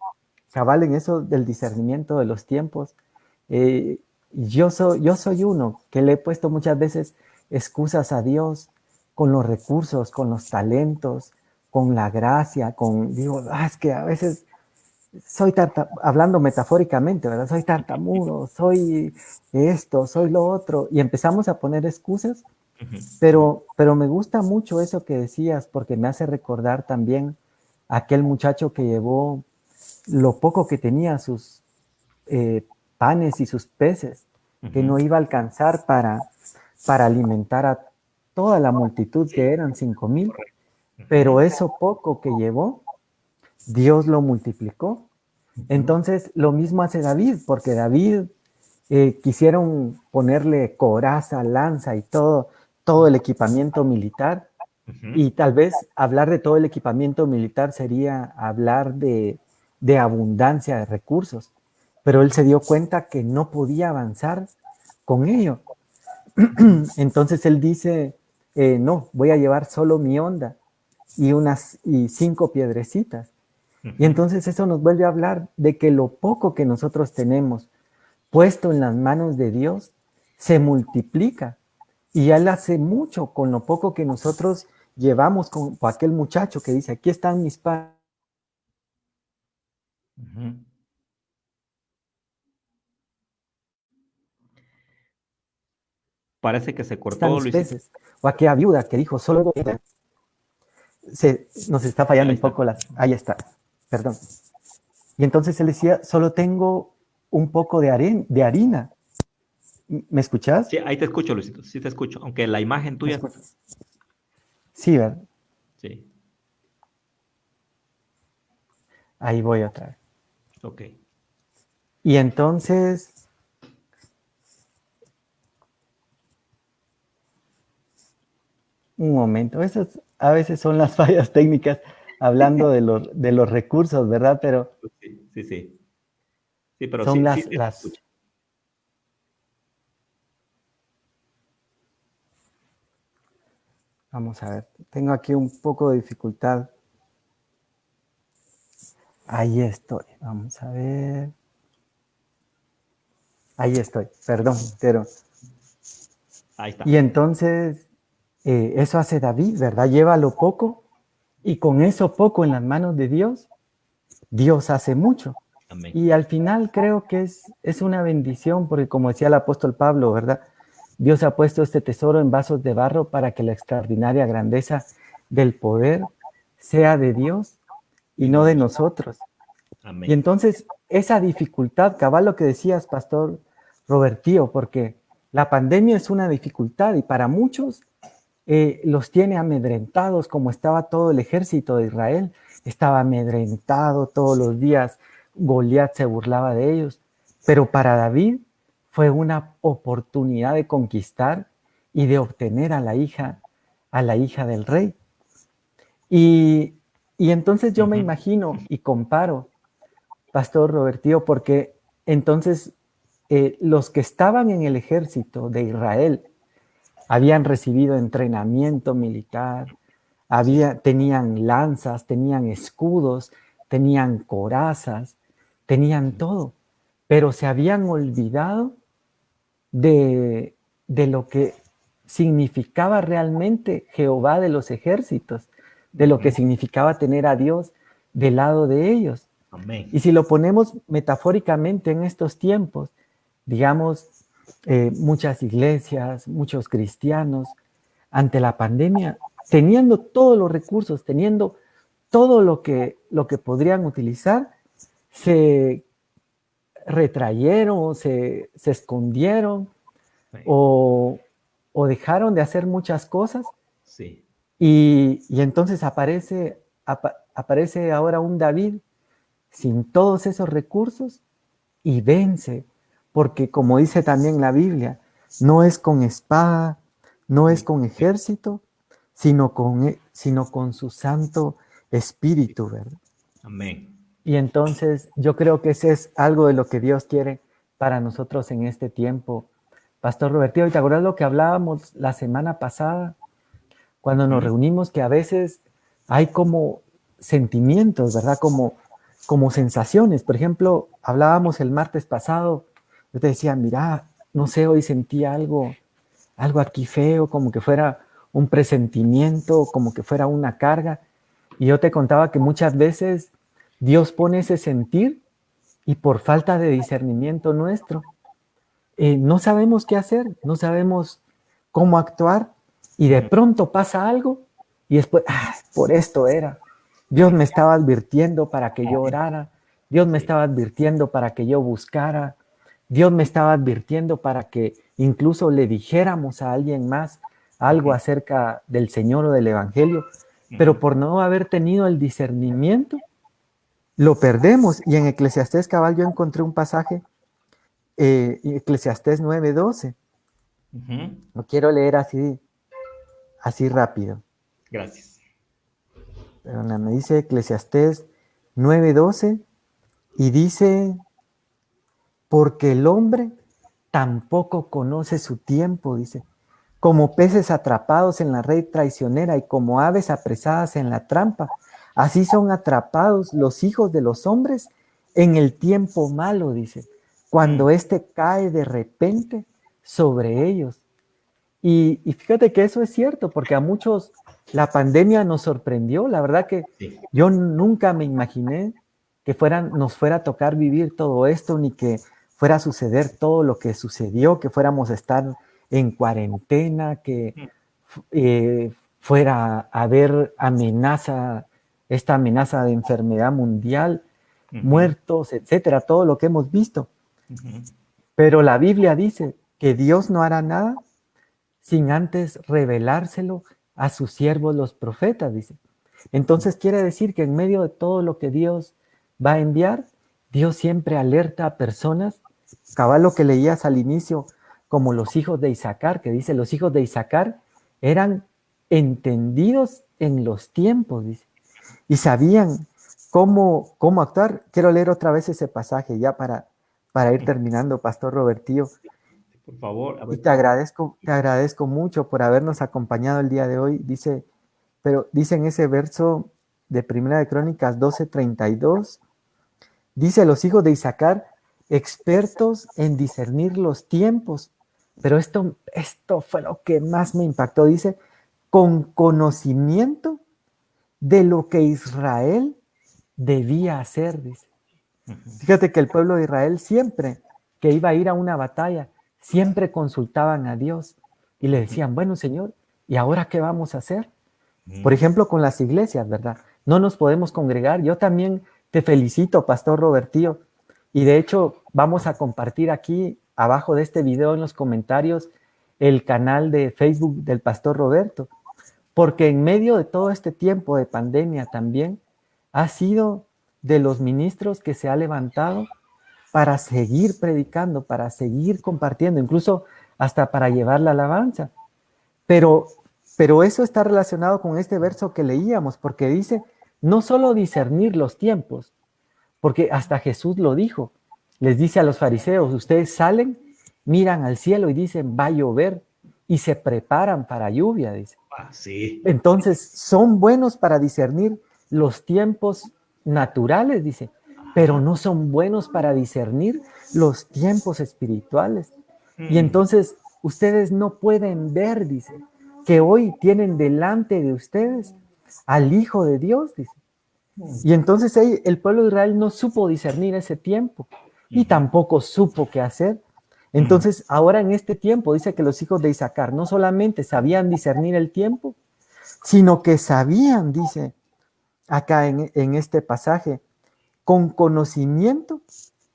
cabal, en eso del discernimiento de los tiempos, yo soy uno que le he puesto muchas veces excusas a Dios con los recursos, con los talentos, con la gracia, digo, es que a veces soy hablando metafóricamente, ¿verdad? Soy tartamudo, soy esto, soy lo otro, y empezamos a poner excusas, Ujú. pero me gusta mucho eso que decías, porque me hace recordar también a aquel muchacho que llevó lo poco que tenía, sus panes y sus peces, que Ujú. no iba a alcanzar para alimentar a toda la multitud, Sí, que eran 5,000, correcto. Ujú. pero eso poco que llevó, Dios lo multiplicó. Ujú. Entonces, lo mismo hace David, porque David quisieron ponerle coraza, lanza y todo el equipamiento militar. Ujú. Y tal vez hablar de todo el equipamiento militar sería hablar de abundancia de recursos. Pero él se dio cuenta que no podía avanzar con ello. Entonces él dice, no, voy a llevar solo mi onda y 5 piedrecitas. Y Ujú. entonces eso nos vuelve a hablar de que lo poco que nosotros tenemos puesto en las manos de Dios se multiplica. Y Él hace mucho con lo poco que nosotros llevamos, con aquel muchacho que dice, aquí están mis panes, Ujú. Parece que se están cortó, mis Luisito. peces. O aquella viuda que dijo, solo nos está fallando Ahí un está. poco ahí está, perdón. Y entonces él decía, solo tengo un poco de harina. ¿Me escuchas? Sí, ahí te escucho, Luisito. Sí te escucho. Aunque la imagen ¿Me tuya. escuchas? Sí, ¿verdad? Sí. Ahí voy otra vez. Ok. Y entonces, un momento, esas a veces son las fallas técnicas hablando de los recursos, ¿verdad? Pero Sí, sí, sí. Sí, pero son sí, sí te escucho. vamos a ver, tengo aquí un poco de dificultad. Ahí estoy, vamos a ver. Ahí estoy, perdón, pero. Ahí está. Y entonces, eso hace David, ¿verdad? Lleva lo poco y con eso poco en las manos de Dios, Dios hace mucho. Amén. Y al final creo que es una bendición, porque como decía el apóstol Pablo, ¿verdad? Dios ha puesto este tesoro en vasos de barro para que la extraordinaria grandeza del poder sea de Dios y Y no no de de nosotros. nosotros. Y Amén. entonces esa dificultad, cabal lo que decías, Pastor Robertío, porque la pandemia es una dificultad y para muchos los tiene amedrentados, como estaba todo el ejército de Israel, estaba amedrentado todos los días, Goliat se burlaba de ellos, pero para David fue una oportunidad de conquistar y de obtener a la hija del rey. Y, y entonces yo me Ujú. imagino y comparo, Pastor Robertío, porque entonces los que estaban en el ejército de Israel habían recibido entrenamiento militar, Sí. tenían lanzas, tenían escudos, tenían corazas, tenían Ujú. todo, pero se habían olvidado de, de lo que significaba realmente Jehová de los ejércitos, de lo que Ujú. significaba tener a Dios del lado de ellos. Amén. Y si lo ponemos metafóricamente en estos tiempos, digamos, muchas iglesias, muchos cristianos, ante la pandemia, teniendo todos los recursos, teniendo todo lo que podrían utilizar, se retrayeron, se escondieron Sí. o, o dejaron de hacer muchas cosas Sí. y entonces aparece aparece ahora un David sin todos esos recursos y vence, porque como dice también la Biblia, no es con espada, no es con ejército, sino con su Santo Espíritu, ¿verdad? Amén. Y entonces yo creo que ese es algo de lo que Dios quiere para nosotros en este tiempo. Pastor Roberto, ¿te acuerdas lo que hablábamos la semana pasada? Cuando nos reunimos, que a veces hay como sentimientos, ¿verdad? Como sensaciones. Por ejemplo, hablábamos el martes pasado, yo te decía, mira, no sé, hoy sentí algo aquí feo, como que fuera un presentimiento, como que fuera una carga. Y yo te contaba que muchas veces Dios pone ese sentir y por falta de discernimiento nuestro, no sabemos qué hacer, no sabemos cómo actuar y de pronto pasa algo y después, por esto era. Dios me estaba advirtiendo para que yo orara, Dios me estaba advirtiendo para que yo buscara, Dios me estaba advirtiendo para que incluso le dijéramos a alguien más algo acerca del Señor o del Evangelio, pero por no haber tenido el discernimiento, lo perdemos. Y en Eclesiastés cabal yo encontré un pasaje, Eclesiastés 9:12. Lo quiero leer así rápido. Gracias. Me dice Eclesiastés 9:12 y dice, porque el hombre tampoco conoce su tiempo, dice, como peces atrapados en la red traicionera y como aves apresadas en la trampa, así son atrapados los hijos de los hombres en el tiempo malo, dice, cuando éste cae de repente sobre ellos. Y fíjate que eso es cierto, porque a muchos la pandemia nos sorprendió. La verdad que yo nunca me imaginé que nos fuera a tocar vivir todo esto, ni que fuera a suceder todo lo que sucedió, que fuéramos a estar en cuarentena, que fuera a haber esta amenaza de enfermedad mundial, muertos, etcétera, todo lo que hemos visto. Pero la Biblia dice que Dios no hará nada sin antes revelárselo a sus siervos los profetas, dice. Entonces quiere decir que en medio de todo lo que Dios va a enviar, Dios siempre alerta a personas, cabal lo que leías al inicio, como los hijos de Isaacar, que dice, los hijos de Isaacar eran entendidos en los tiempos, dice, y sabían cómo actuar. Quiero leer otra vez ese pasaje ya para ir terminando, Pastor Robertillo. Por favor. Y te agradezco mucho por habernos acompañado el día de hoy. Dice en ese verso de Primera de Crónicas 12:32, dice, los hijos de Isaacar, expertos en discernir los tiempos. Pero esto fue lo que más me impactó. Dice, con conocimiento de lo que Israel debía hacer, dice. Fíjate que el pueblo de Israel siempre que iba a ir a una batalla, siempre consultaban a Dios y le decían, bueno, Señor, ¿y ahora qué vamos a hacer? Por ejemplo, con las iglesias, ¿verdad? No nos podemos congregar. Yo también te felicito, Pastor Robertillo. Y de hecho, vamos a compartir aquí, abajo de este video, en los comentarios, el canal de Facebook del Pastor Roberto. Porque en medio de todo este tiempo de pandemia también, ha sido de los ministros que se ha levantado para seguir predicando, para seguir compartiendo, incluso hasta para llevar la alabanza. Pero eso está relacionado con este verso que leíamos, porque dice, no solo discernir los tiempos, porque hasta Jesús lo dijo, les dice a los fariseos, ustedes salen, miran al cielo y dicen, va a llover, y se preparan para lluvia, dice. Sí. Entonces, son buenos para discernir los tiempos naturales, dice, pero no son buenos para discernir los tiempos espirituales. Y entonces, ustedes no pueden ver, dice, que hoy tienen delante de ustedes al Hijo de Dios, dice. Y entonces el pueblo de Israel no supo discernir ese tiempo y tampoco supo qué hacer. Entonces, ahora en este tiempo, dice que los hijos de Isaacar no solamente sabían discernir el tiempo, sino que sabían, dice acá en este pasaje, con conocimiento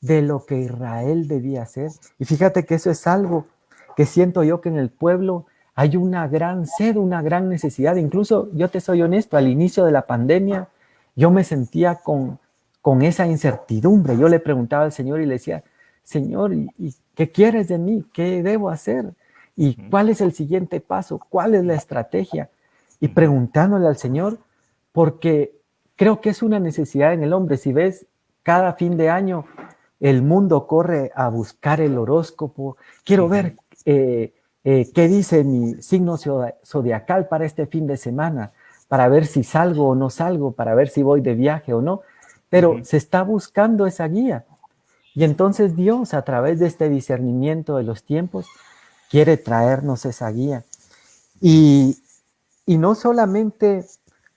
de lo que Israel debía hacer. Y fíjate que eso es algo que siento yo que en el pueblo hay una gran sed, una gran necesidad. Incluso, yo te soy honesto, al inicio de la pandemia, yo me sentía con esa incertidumbre. Yo le preguntaba al Señor y le decía, Señor, ¿y qué quieres de mí? ¿Qué debo hacer? ¿Y cuál es el siguiente paso? ¿Cuál es la estrategia? Y preguntándole al Señor, porque creo que es una necesidad en el hombre. Si ves, cada fin de año el mundo corre a buscar el horóscopo. Quiero ver qué dice mi signo zodiacal para este fin de semana, para ver si salgo o no salgo, para ver si voy de viaje o no. Pero se está buscando esa guía. Y entonces Dios, a través de este discernimiento de los tiempos, quiere traernos esa guía. Y no solamente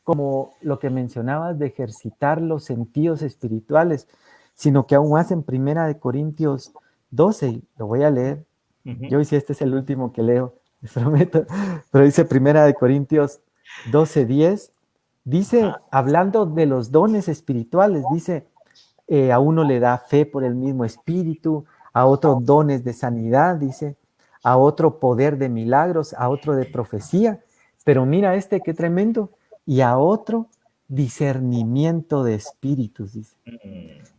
como lo que mencionabas de ejercitar los sentidos espirituales, sino que aún más en 1 Corintios 12, lo voy a leer. Yo hice, este es el último que leo, les prometo, pero dice 1 Corintios 12:10, dice, hablando de los dones espirituales, dice, a uno le da fe por el mismo espíritu, a otro dones de sanidad, dice, a otro poder de milagros, a otro de profecía, pero mira qué tremendo, y a otro discernimiento de espíritus, dice.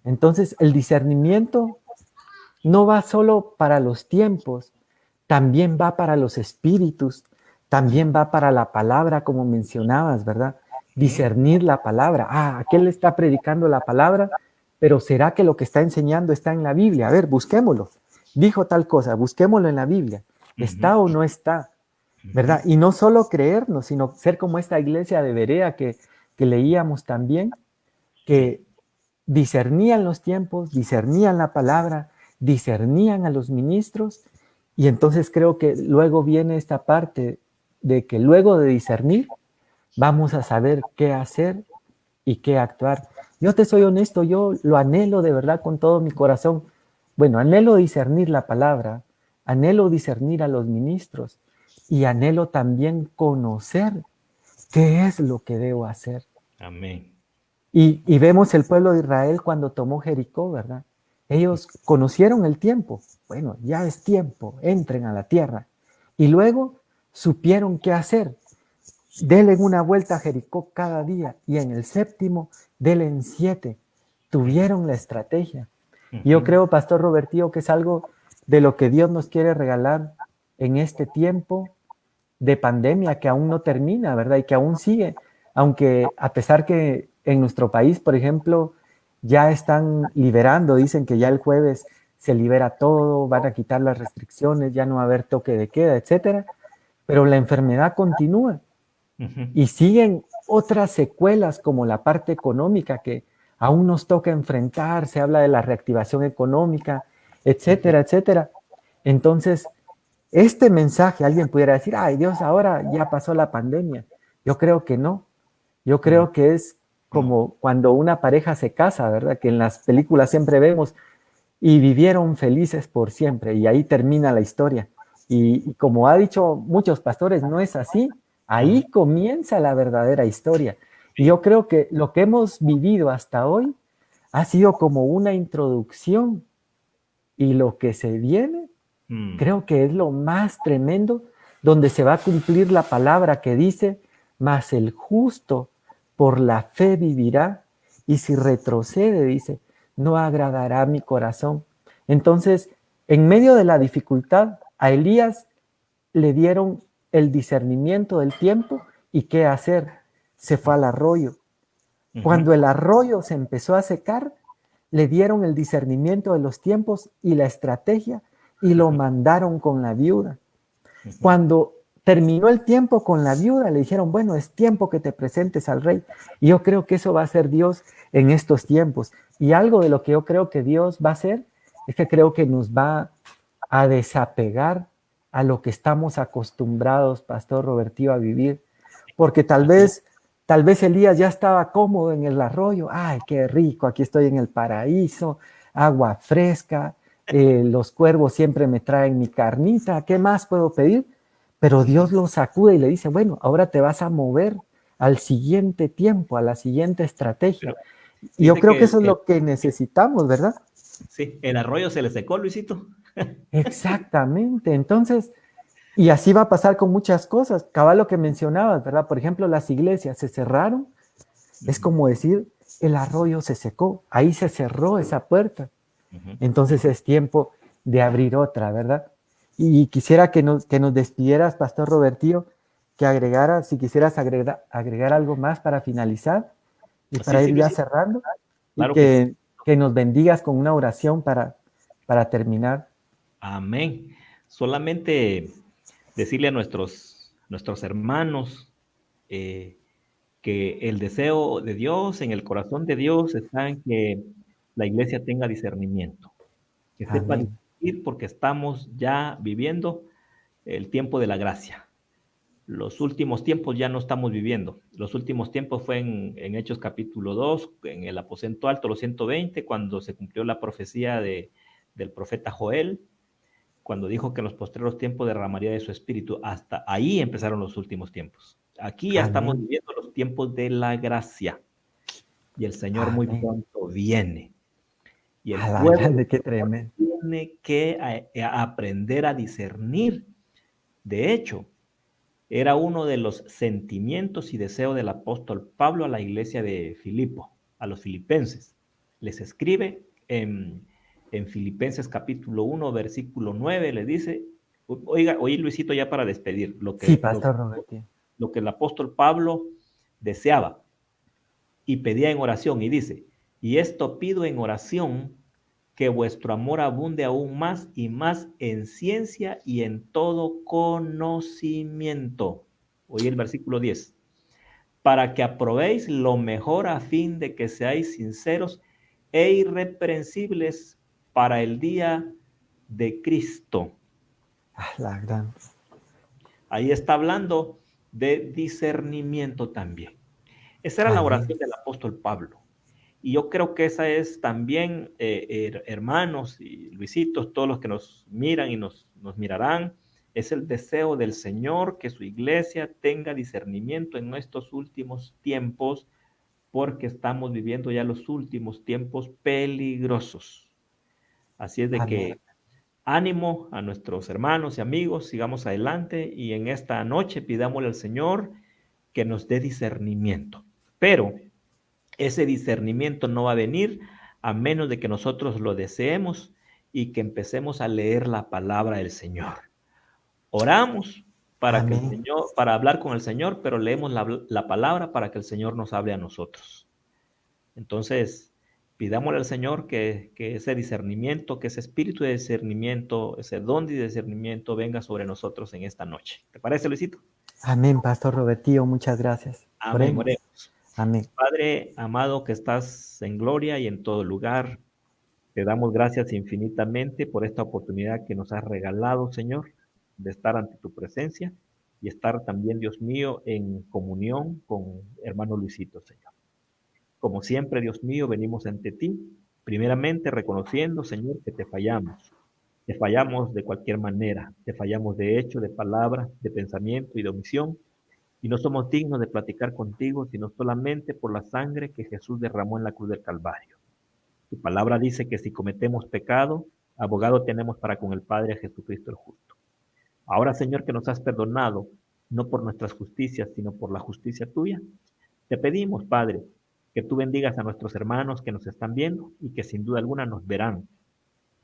Entonces, el discernimiento no va solo para los tiempos, también va para los espíritus, también va para la palabra, como mencionabas, ¿verdad? Discernir la palabra. Aquel está predicando la palabra, pero ¿será que lo que está enseñando está en la Biblia? A ver, busquémoslo. Dijo tal cosa, busquémoslo en la Biblia. ¿Está o no está? ¿Verdad? Y no solo creernos, sino ser como esta iglesia de Berea que leíamos también, que discernían los tiempos, discernían la palabra, discernían a los ministros, y entonces creo que luego viene esta parte de que luego de discernir, vamos a saber qué hacer y qué actuar. Yo te soy honesto, yo lo anhelo de verdad con todo mi corazón. Bueno, anhelo discernir la palabra, anhelo discernir a los ministros y anhelo también conocer qué es lo que debo hacer. Amén. Y vemos el pueblo de Israel cuando tomó Jericó, ¿verdad? Ellos conocieron el tiempo. Bueno, ya es tiempo, entren a la tierra. Y luego supieron qué hacer. Denle una vuelta a Jericó cada día y en el séptimo, denle en 7. Tuvieron la estrategia. Y yo creo, Pastor Robertillo, que es algo de lo que Dios nos quiere regalar en este tiempo de pandemia que aún no termina, ¿verdad? Y que aún sigue. Aunque a pesar que en nuestro país, por ejemplo, ya están liberando, dicen que ya el jueves se libera todo, van a quitar las restricciones, ya no va a haber toque de queda, etcétera, pero la enfermedad continúa y siguen otras secuelas como la parte económica que aún nos toca enfrentar, se habla de la reactivación económica, etcétera, etcétera. Entonces, este mensaje, alguien pudiera decir, ay Dios, ahora ya pasó la pandemia. Yo creo que no. Yo creo que es como cuando una pareja se casa, ¿verdad? Que en las películas siempre vemos y vivieron felices por siempre y ahí termina la historia. Y como ha dicho muchos pastores, no es así. Ahí comienza la verdadera historia. Y yo creo que lo que hemos vivido hasta hoy ha sido como una introducción y lo que se viene creo que es lo más tremendo, donde se va a cumplir la palabra que dice, mas el justo por la fe vivirá, y si retrocede, dice, no agradará a mi corazón. Entonces, en medio de la dificultad, a Elías le dieron el discernimiento del tiempo y qué hacer. Se fue al arroyo. Cuando el arroyo se empezó a secar, le dieron el discernimiento de los tiempos y la estrategia y lo mandaron con la viuda. Cuando terminó el tiempo con la viuda, le dijeron, bueno, es tiempo que te presentes al rey. Y yo creo que eso va a ser Dios en estos tiempos. Y algo de lo que yo creo que Dios va a hacer es que creo que nos va a desapegar a lo que estamos acostumbrados, Pastor Robertillo, a vivir. Porque tal vez Elías ya estaba cómodo en el arroyo. Ay, qué rico, aquí estoy en el paraíso, agua fresca, los cuervos siempre me traen mi carnita, ¿qué más puedo pedir? Pero Dios lo sacude y le dice, bueno, ahora te vas a mover al siguiente tiempo, a la siguiente estrategia. Y yo creo que eso es lo que necesitamos, ¿verdad? Sí, el arroyo se le secó, Luisito. Exactamente, entonces, y así va a pasar con muchas cosas. Cabal lo que mencionabas, ¿verdad? Por ejemplo, las iglesias se cerraron. Es como decir, el arroyo se secó, ahí se cerró esa puerta. Ujú. Entonces es tiempo de abrir otra, ¿verdad? Y quisiera que nos despidieras, Pastor Robertillo, que agregaras, si quisieras agregar algo más para finalizar y Sí, para sí, ir ya Luisito, cerrando, y claro que sí. que nos bendigas con una oración para terminar. Amén. Solamente decirle a nuestros hermanos eh, que el deseo de Dios, en el corazón de Dios, está en que la iglesia tenga discernimiento, que sepa Amén. discernir porque estamos ya viviendo el tiempo de la gracia. Los últimos tiempos ya no estamos viviendo. Los últimos tiempos fue en Hechos capítulo 2, en el aposento alto, los 120, cuando se cumplió la profecía del profeta Joel, cuando dijo que en los postreros tiempos derramaría de su espíritu. Hasta ahí empezaron los últimos tiempos. Aquí ya estamos Amén. viviendo los tiempos de la gracia y el Señor muy Amén. pronto viene. Y el A la pueblo del grande, qué Señor tremendo. tiene que aprender a discernir. De hecho, era uno de los sentimientos y deseos del apóstol Pablo a la iglesia de Filipo, a los filipenses. Les escribe en Filipenses capítulo 1, versículo 9, le dice, oiga, oí Luisito ya para despedir, Sí, Pastor Robertillo. lo que el apóstol Pablo deseaba y pedía en oración y dice, y esto pido en oración, que vuestro amor abunde aún más y más en ciencia y en todo conocimiento. Oí el versículo 10. Para que aprobéis lo mejor a fin de que seáis sinceros e irreprensibles para el día de Cristo. A la gran. Ahí está hablando de discernimiento también. Esa era la Amén. oración del apóstol Pablo. Y yo creo que esa es también, hermanos y Luisitos, todos los que nos miran y nos mirarán, es el deseo del Señor que su iglesia tenga discernimiento en estos últimos tiempos, porque estamos viviendo ya los últimos tiempos peligrosos. Así es de Amén. que ánimo a nuestros hermanos y amigos, sigamos adelante y en esta noche pidámosle al Señor que nos dé discernimiento. Pero ese discernimiento no va a venir a menos de que nosotros lo deseemos y que empecemos a leer la palabra del Señor. Oramos para que el Amén. Señor, para hablar con el Señor, pero leemos la palabra para que el Señor nos hable a nosotros. Entonces, pidámosle al Señor que ese discernimiento, que ese espíritu de discernimiento, ese don de discernimiento venga sobre nosotros en esta noche. ¿Te parece, Luisito? Amén, Pastor Robertillo. Muchas gracias. Amén, Oremos. oremos. Amén. Padre amado que estás en gloria y en todo lugar, te damos gracias infinitamente por esta oportunidad que nos has regalado, Señor, de estar ante tu presencia y estar también, Dios mío, en comunión con hermano Luisito, Señor. Como siempre, Dios mío, venimos ante ti, primeramente reconociendo, Señor, que te fallamos. Te fallamos de cualquier manera, te fallamos de hecho, de palabra, de pensamiento y de omisión, y no somos dignos de platicar contigo, sino solamente por la sangre que Jesús derramó en la cruz del Calvario. Tu palabra dice que si cometemos pecado, abogado tenemos para con el Padre a Jesucristo el justo. Ahora, Señor, que nos has perdonado, no por nuestras justicias, sino por la justicia tuya, te pedimos, Padre, que tú bendigas a nuestros hermanos que nos están viendo y que sin duda alguna nos verán.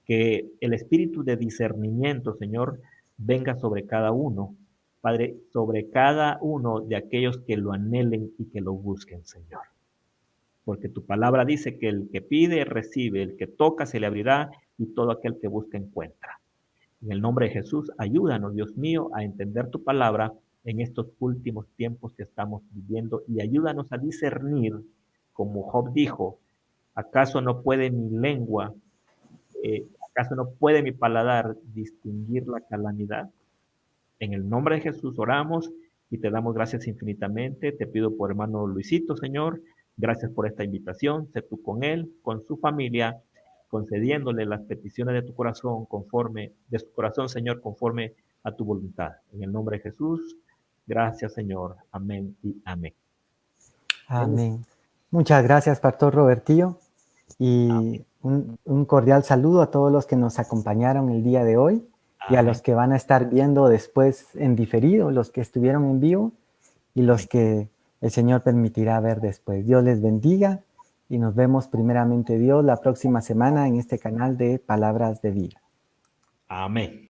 Que el espíritu de discernimiento, Señor, venga sobre cada uno, Padre, sobre cada uno de aquellos que lo anhelen y que lo busquen, Señor. Porque tu palabra dice que el que pide, recibe, el que toca, se le abrirá, y todo aquel que busca, encuentra. En el nombre de Jesús, ayúdanos, Dios mío, a entender tu palabra en estos últimos tiempos que estamos viviendo y ayúdanos a discernir, como Job dijo, ¿acaso no puede mi lengua, acaso no puede mi paladar distinguir la calamidad? En el nombre de Jesús oramos y te damos gracias infinitamente. Te pido por hermano Luisito, Señor, gracias por esta invitación. Sé tú con él, con su familia, concediéndole las peticiones de tu corazón conforme, de su corazón, Señor, conforme a tu voluntad. En el nombre de Jesús, gracias, Señor. Amén y amén. Amén. Muchas gracias, Pastor Robertillo. Amén. Y un cordial saludo a todos los que nos acompañaron el día de hoy y a los Amén. que van a estar viendo después en diferido, los que estuvieron en vivo y los Amén. que el Señor permitirá ver después. Dios les bendiga y nos vemos primeramente Dios la próxima semana en este canal de Palabras de Vida. Amén.